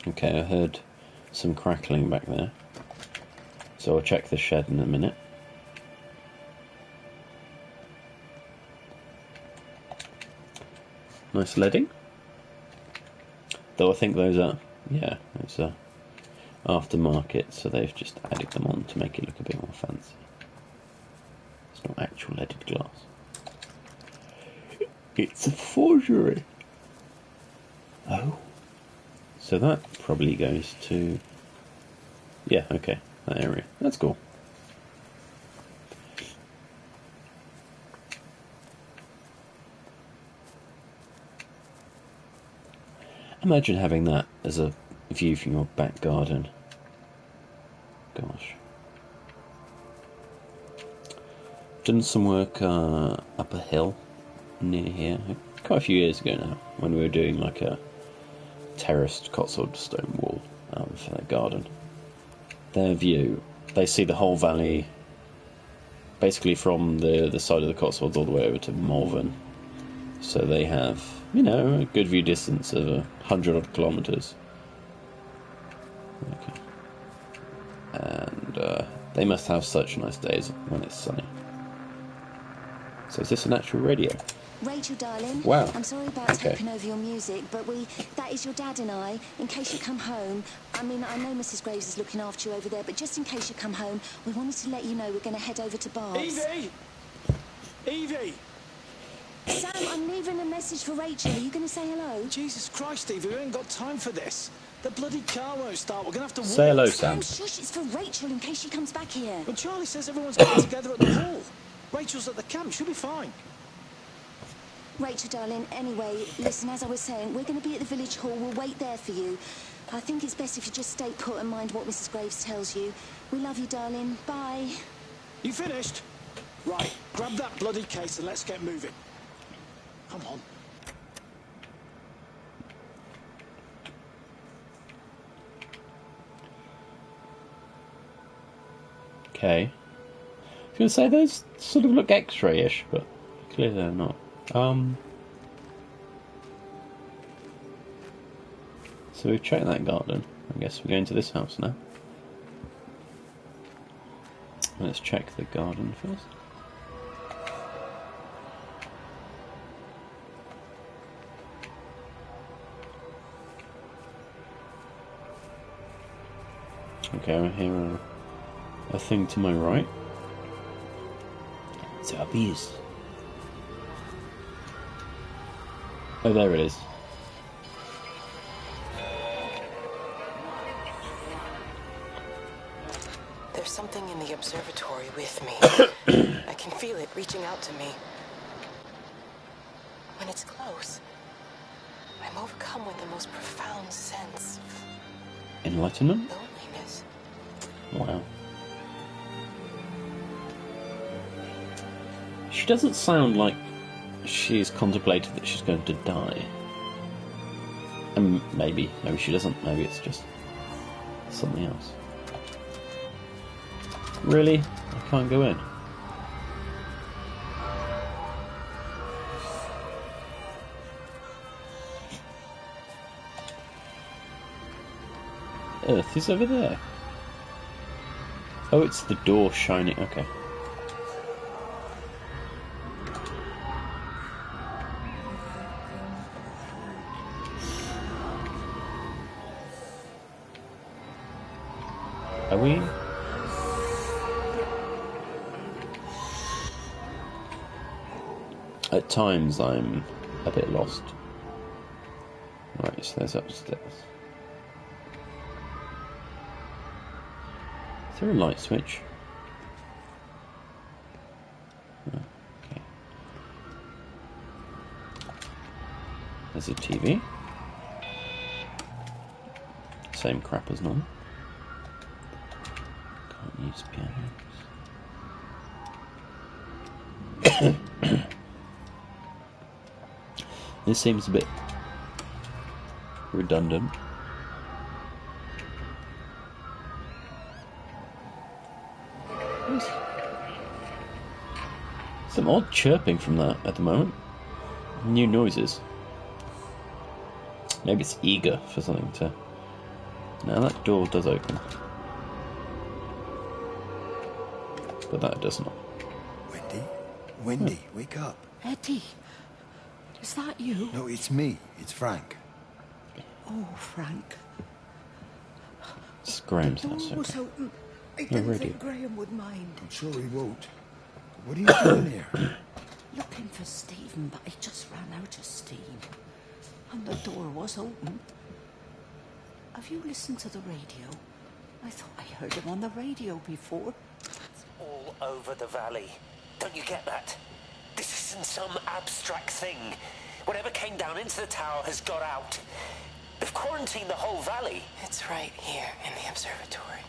Okay, I heard some crackling back there, so I'll check the shed in a minute. Nice leading. Though I think those are, yeah, those are aftermarket, so they've just added them on to make it look a bit more fancy. It's not actual leaded glass. It's a forgery. Oh. So that probably goes to... Yeah, okay, that area. That's cool. Imagine having that as a view from your back garden. Gosh. Done some work up a hill near here, quite a few years ago now, when we were doing like a terraced Cotswold stone wall for their garden. Their view, they see the whole valley, basically from the side of the Cotswolds all the way over to Malvern. So they have, you know, a good view distance of 100 odd kilometres. Okay. And they must have such nice days when it's sunny. So is this an actual radio? Rachel, darling. Wow. I'm sorry about taking over your music, but that is your dad and I, in case you come home. I mean, I know Mrs. Graves is looking after you over there, but just in case you come home, we wanted to let you know we're going to head over to Barb's. Evie! Evie! Sam, I'm leaving a message for Rachel. Are you going to say hello? Jesus Christ, Evie, we ain't got time for this. The bloody car won't start. We're going to have to walk. Say hello, Sam. Shush, it's for Rachel in case she comes back here. But Charlie says everyone's getting together at the hall. Rachel's at the camp. She'll be fine. Rachel, darling, anyway, listen, as I was saying, we're going to be at the village hall. We'll wait there for you. I think it's best if you just stay put and mind what Mrs. Graves tells you. We love you, darling. Bye. You finished? Right, grab that bloody case and let's get moving. Come on. Okay. I was going to say those sort of look X-ray-ish, but clearly they're not. So we've checked that garden. I guess we're going to this house now. Let's check the garden first. Okay, I hear a thing to my right. It's a bees. Oh, there it is. There's something in the observatory with me. I can feel it reaching out to me. When it's close, I'm overcome with the most profound sense of Enlightenment? loneliness. Wow. She doesn't sound like she's contemplated that she's going to die. And maybe she doesn't. Maybe it's just something else. Really? I can't go in. Earth is over there. Oh, it's the door shining. Okay. Are we? At times I'm a bit lost. Right, so there's upstairs. Is there a light switch? Oh, okay. There's a TV. Same crap as normal. Can't use pianos. This seems a bit redundant. Some odd chirping from that at the moment. New noises. Maybe it's eager for something to... Now that door does open. But that does not. Wendy? Wendy, wake up. Eddie, is that you? No, it's me. It's Frank. Oh, Frank. It's Graham's The house, door was okay. open. I Oh, didn't really? think Graham would mind. I'm sure he won't. What are you doing here? Looking for Stephen, but he just ran out of steam. And the door was open. Have you listened to the radio? I thought I heard him on the radio before. It's all over the valley. Don't you get that? This isn't some abstract thing. Whatever came down into the tower has got out. They've quarantined the whole valley. It's right here in the observatory.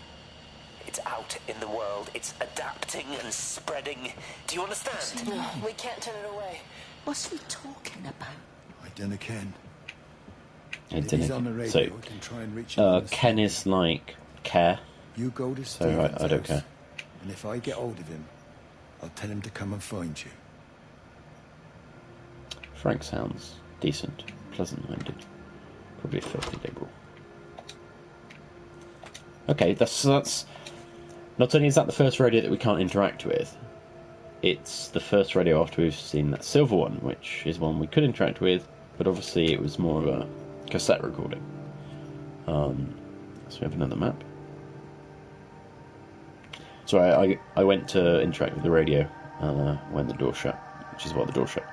It's out in the world. It's adapting and spreading. Do you understand? No, we can't turn it away. What's he talking about? I dunno Ken. I If don't he's know. on the radio, So, I can try and reach him on the Ken is like care. You go to So Stephen's I don't house, care. And if I get hold of him, I'll tell him to come and find you. Frank sounds decent, pleasant-minded, probably a filthy liberal. Okay, that's not only is that the first radio that we can't interact with, it's the first radio after we've seen that silver one, which is one we could interact with, but obviously it was more of a cassette recording. So we have another map. So I went to interact with the radio when the door shut, which is why the door shut.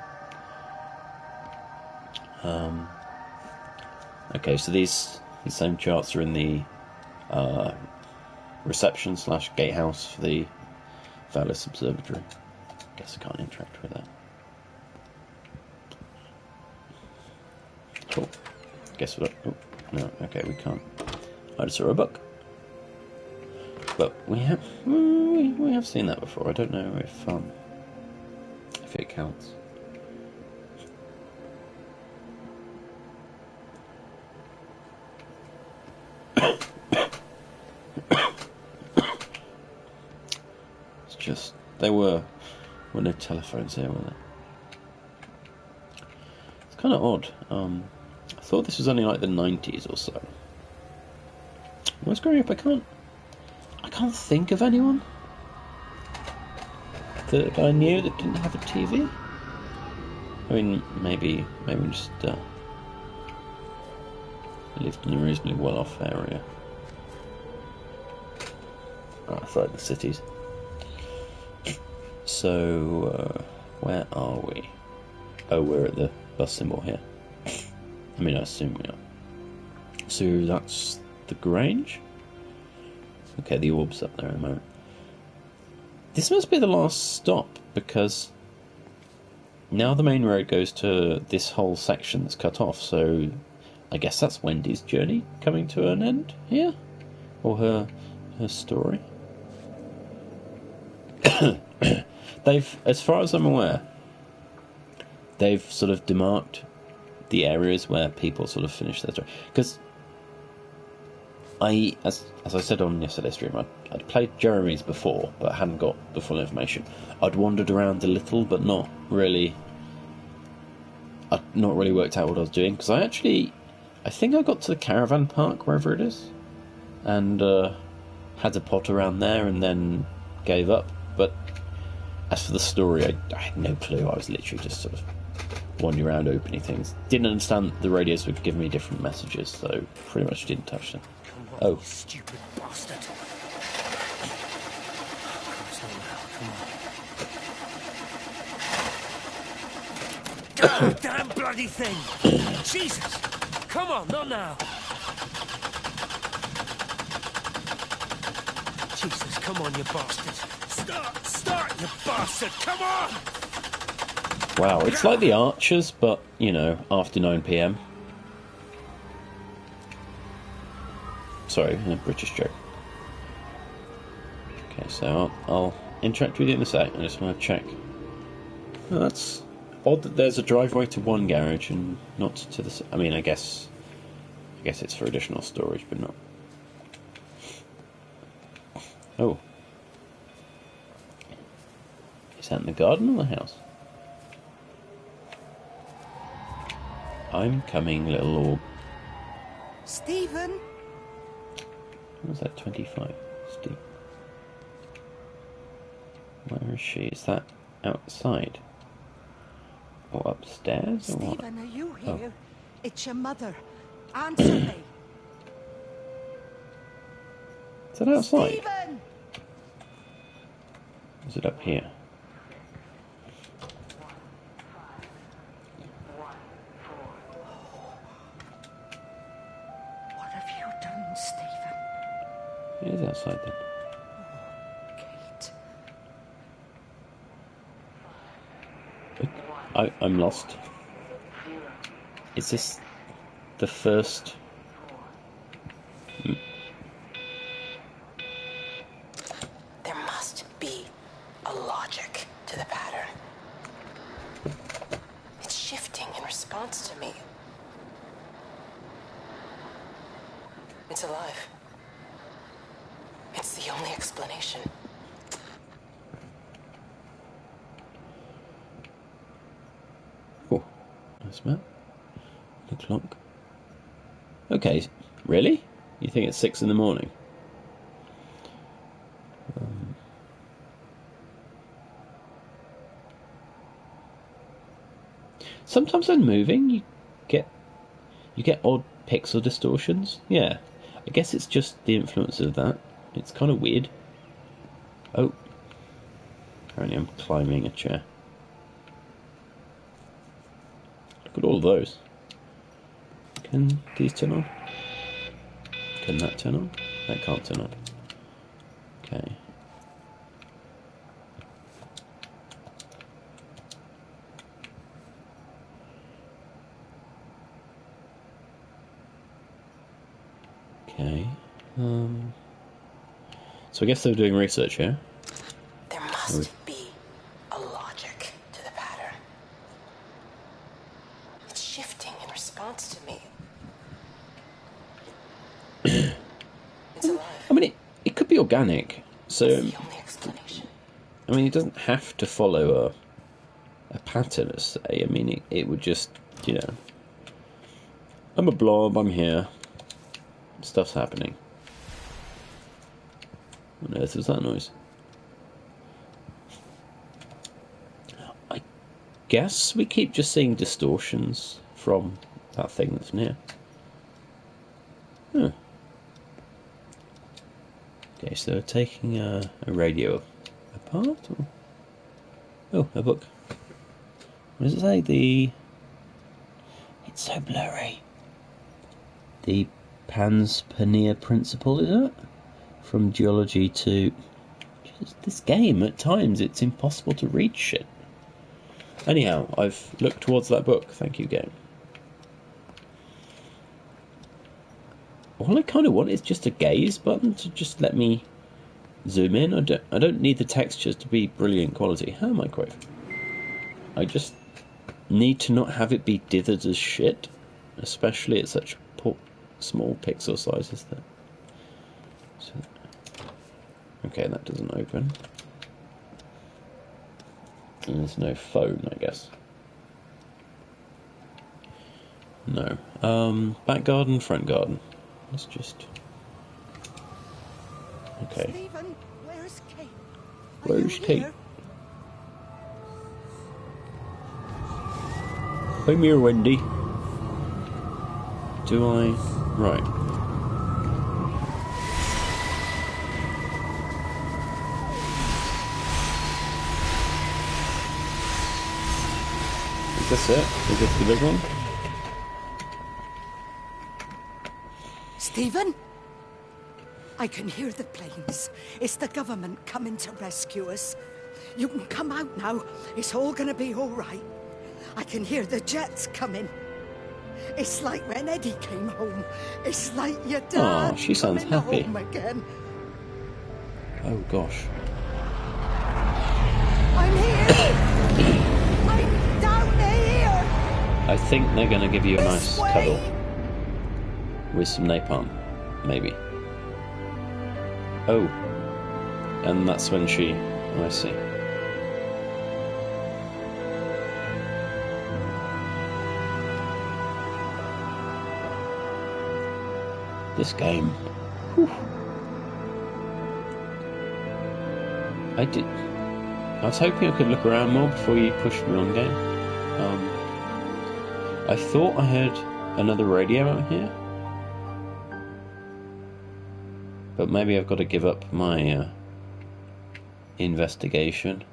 Okay, so these same charts are in the reception / gatehouse for the Vallis Observatory. Guess I can't interact with that. Cool. Guess what? Oh, no. Okay, we can't. I just saw a book. But we have seen that before. I don't know if it counts. It's just there were no telephones here, were there? It's kind of odd. I thought this was only like the 90s or so. When I was growing up, I can't think of anyone that I knew that didn't have a TV. I mean, maybe just lived in a reasonably well-off area. outside the cities. So, where are we? Oh, we're at the bus symbol here. I mean, I assume we are. So that's the Grange? Okay, the orb's up there in a moment. This must be the last stop, because now the main road goes to this whole section that's cut off, so I guess that's Wendy's journey coming to an end here? Or her story? They've, as far as I'm aware, they've sort of demarked the areas where people sort of finish their story. Because as I said on yesterday's stream, I'd played Jeremy's before, but hadn't got the full information. I'd wandered around a little, but not really. I'd not really worked out what I was doing, because I think I got to the caravan park, wherever it is, and had a pot around there, and then gave up. But as for the story, I had no clue. I was literally just sort of wandering around opening things. Didn't understand that the radios would give me different messages, so pretty much didn't touch them. Come on, Oh. you stupid bastard. God damn bloody thing! Jesus! Come on, not now! Jesus, come on, you bastards! Start, you bastard! Come on! Wow, it's like the Archers, but, you know, after 9 PM. Sorry, a British joke. Okay, so I'll interact with you in a sec. I just want to check. Oh, that's odd that there's a driveway to one garage and not to the... I mean, I guess it's for additional storage, but not... Oh. Is that in the garden or the house? I'm coming, little orb. Stephen? What was that, 25? Steve. Where is she? Is that outside? Or upstairs? Or what? Stephen, are you here? Oh. It's your mother. Answer me. Is that outside? Stephen! Is it up here? What have you done, Stephen? It is outside then. Kate. I'm lost. Is this the first... There must be a logic to the pattern. It's shifting in response to me. It's alive. It's the only explanation. Oh, nice map. The clock. Okay, really? You think it's 6 in the morning? Sometimes when moving, you get odd pixel distortions. Yeah, I guess it's just the influence of that. It's kind of weird. Oh, apparently I'm climbing a chair. Look at all of those. Can these turn on? Can that turn on? That can't turn on. Okay. Okay. So I guess they were doing research here. There must be a logic to the pattern. It's shifting in response to me. It's alive. I mean, it could be organic. So, It's the only explanation. I mean, it doesn't have to follow a pattern, let's say. I mean, it would just, you know, I'm a blob, I'm here. Stuff's happening. What on earth was that noise? I guess we keep just seeing distortions from that thing that's near. Huh. Okay, so taking a radio apart? Or... Oh, a book. What does it say? It's so blurry. The Panspermia principle, is it? From geology to... Just this game, at times, it's impossible to read shit. Anyhow, I've looked towards that book. Thank you, game. All I kind of want is just a gaze button to just let me zoom in. I don't need the textures to be brilliant quality. How microwave? I just need to not have it be dithered as shit, especially at such small pixel sizes there. So, okay, that doesn't open. And there's no phone, I guess. No. Back garden, front garden. Let's just... Okay. Stephen, where's Kate? Where's Kate? I'm here, Wendy. Do I... Right. Is this it? Is this the big one? Stephen? I can hear the planes. It's the government coming to rescue us. You can come out now. It's all gonna be all right. I can hear the jets coming. It's like when Eddie came home. It's like your dad. Oh, she sounds happy. Home again. Oh gosh. I'm here. I'm down here. I think they're going to give you a nice This way. cuddle with some napalm, maybe. Oh, and that's when she... Oh, I see. This game. Whew. I was hoping I could look around more before you pushed me on game. I thought I heard another radio out here. But maybe I've got to give up my investigation.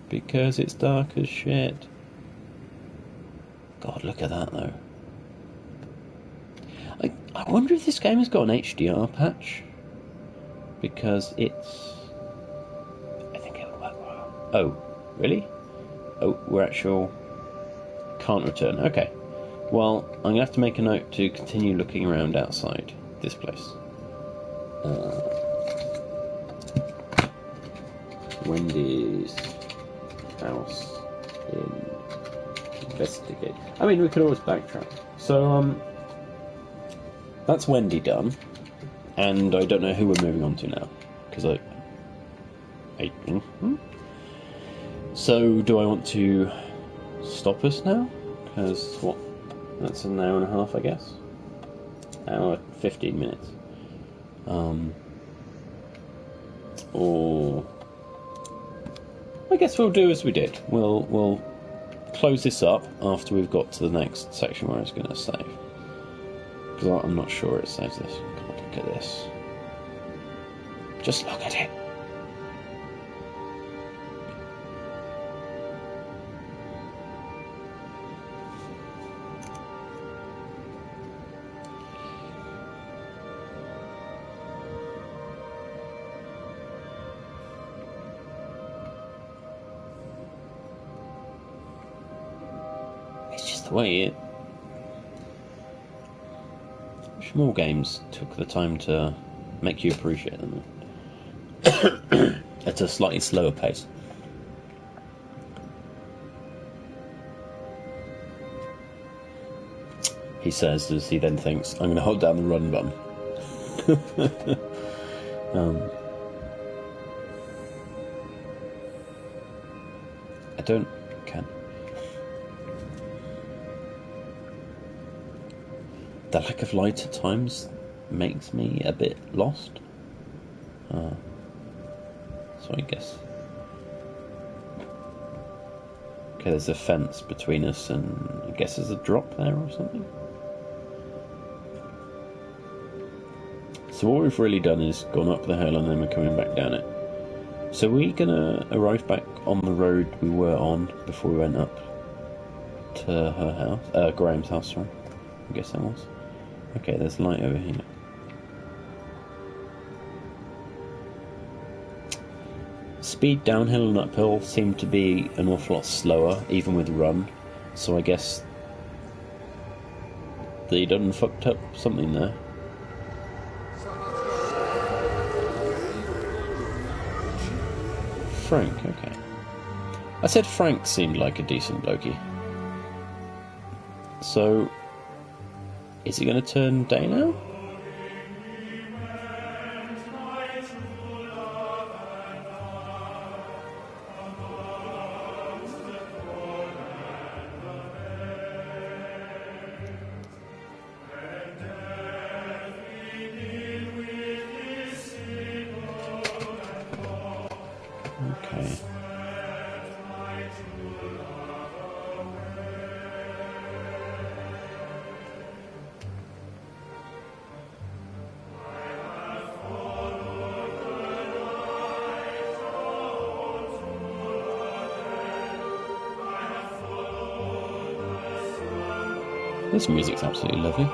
Because it's dark as shit. God, look at that though. I wonder if this game has got an HDR patch. Because it's... I think it will work well. Oh, really? Oh, we're actual... Can't return. Okay. Well, I'm going to have to make a note to continue looking around outside this place. Wendy's house. Investigate. I mean, we could always backtrack. So, that's Wendy done. And I don't know who we're moving on to now. Because So, do I want to stop us now? Because, what? That's an hour and a half, I guess. Hour, 15 minutes. Or... I guess we'll do as we did. We'll close this up after we've got to the next section where it's going to save. Because I'm not sure it saves this. God, look at this. Just look at it. It's just the way it... Small games took the time to make you appreciate them at a slightly slower pace. He says as he then thinks, I'm going to hold down the run button. I don't... can. The lack of light at times makes me a bit lost. So I guess... Okay, there's a fence between us and I guess there's a drop there or something. So what we've really done is gone up the hill and then we're coming back down it. So we're gonna arrive back on the road we were on before we went up to her house, Graham's house, sorry. I guess that was. Okay, there's light over here. Speed downhill and uphill seem to be an awful lot slower, even with run. So I guess they done fucked up something there. Frank, okay. I said Frank seemed like a decent blokey. So, is it going to turn day now? Okay. This music's absolutely lovely.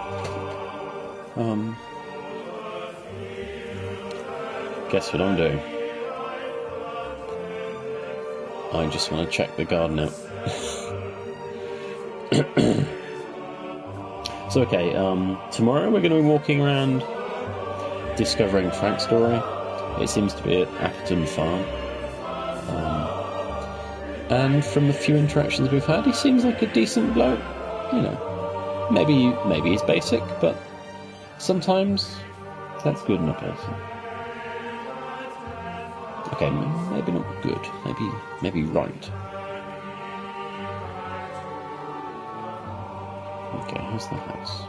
Guess what I'm doing? I just want to check the garden out. So okay, tomorrow we're going to be walking around discovering Frank's story. It seems to be at Appleton Farm. And from the few interactions we've had, he seems like a decent bloke. You know, maybe he's basic, but sometimes that's good in a person. Okay, maybe not good. Maybe right. Okay, here's the house.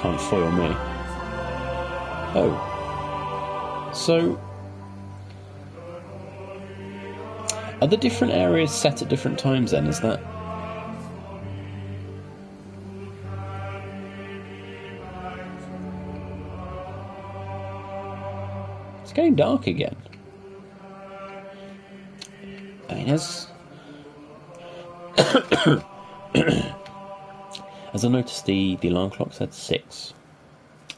Can't foil me. Oh. So, are the different areas set at different times then? Is that... It's getting dark again. I mean, as I noticed, the alarm clock said 6.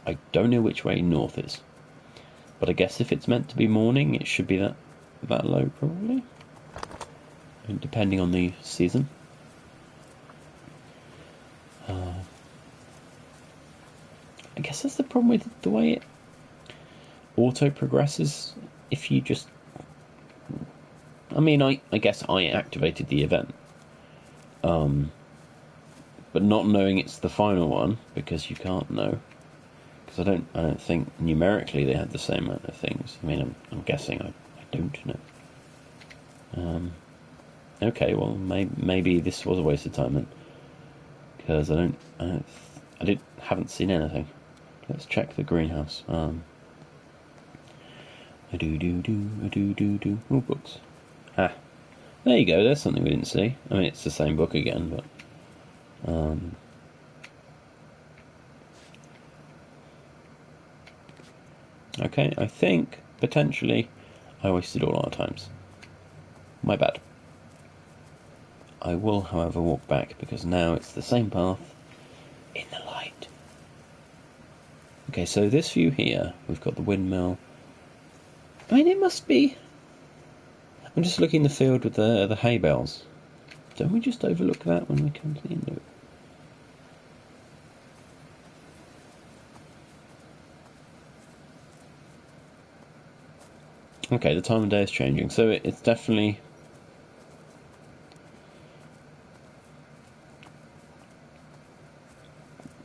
I don't know which way north is, but I guess if it's meant to be morning, it should be that low, probably. And depending on the season. I guess that's the problem with the way it auto progresses. If you just... I mean, I guess I activated the event. But not knowing it's the final one, because you can't know. Because I don't think numerically they had the same amount of things. I mean, I'm guessing I don't know. Okay, well, maybe this was a waste of time then. Because I haven't seen anything. Let's check the greenhouse. Oh, books. Ah, there you go. There's something we didn't see. I mean, it's the same book again, but okay. I think potentially I wasted all our times. My bad. I will, however, walk back because now it's the same path in the light. Okay, so this view here, we've got the windmill. I mean, it must be... I'm just looking in the field with the hay bales. Don't we just overlook that when we come to the end of it? Okay, the time of day is changing, so it's definitely...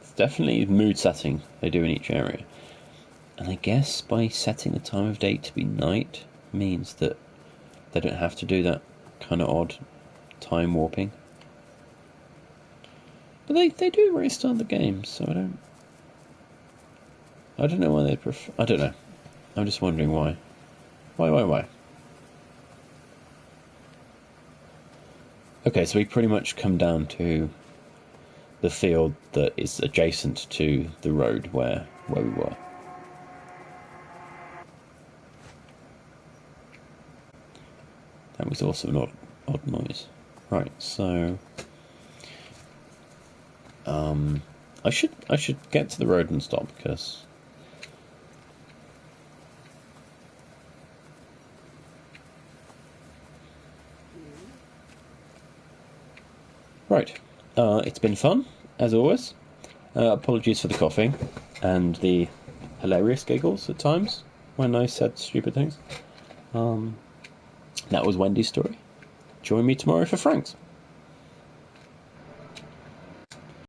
It's definitely mood setting they do in each area. And I guess by setting the time of day to be night means that they don't have to do that kind of odd time warping. But they do it right at the start of the game, so I don't know why they prefer... I don't know. I'm just wondering why. Why? Okay, so we pretty much come down to the field that is adjacent to the road where we were. That was also an odd noise. Right, so I should get to the road and stop because right. It's been fun as always. Apologies for the coughing and the hilarious giggles at times when I said stupid things. That was Wendy's story. Join me tomorrow for Frank's.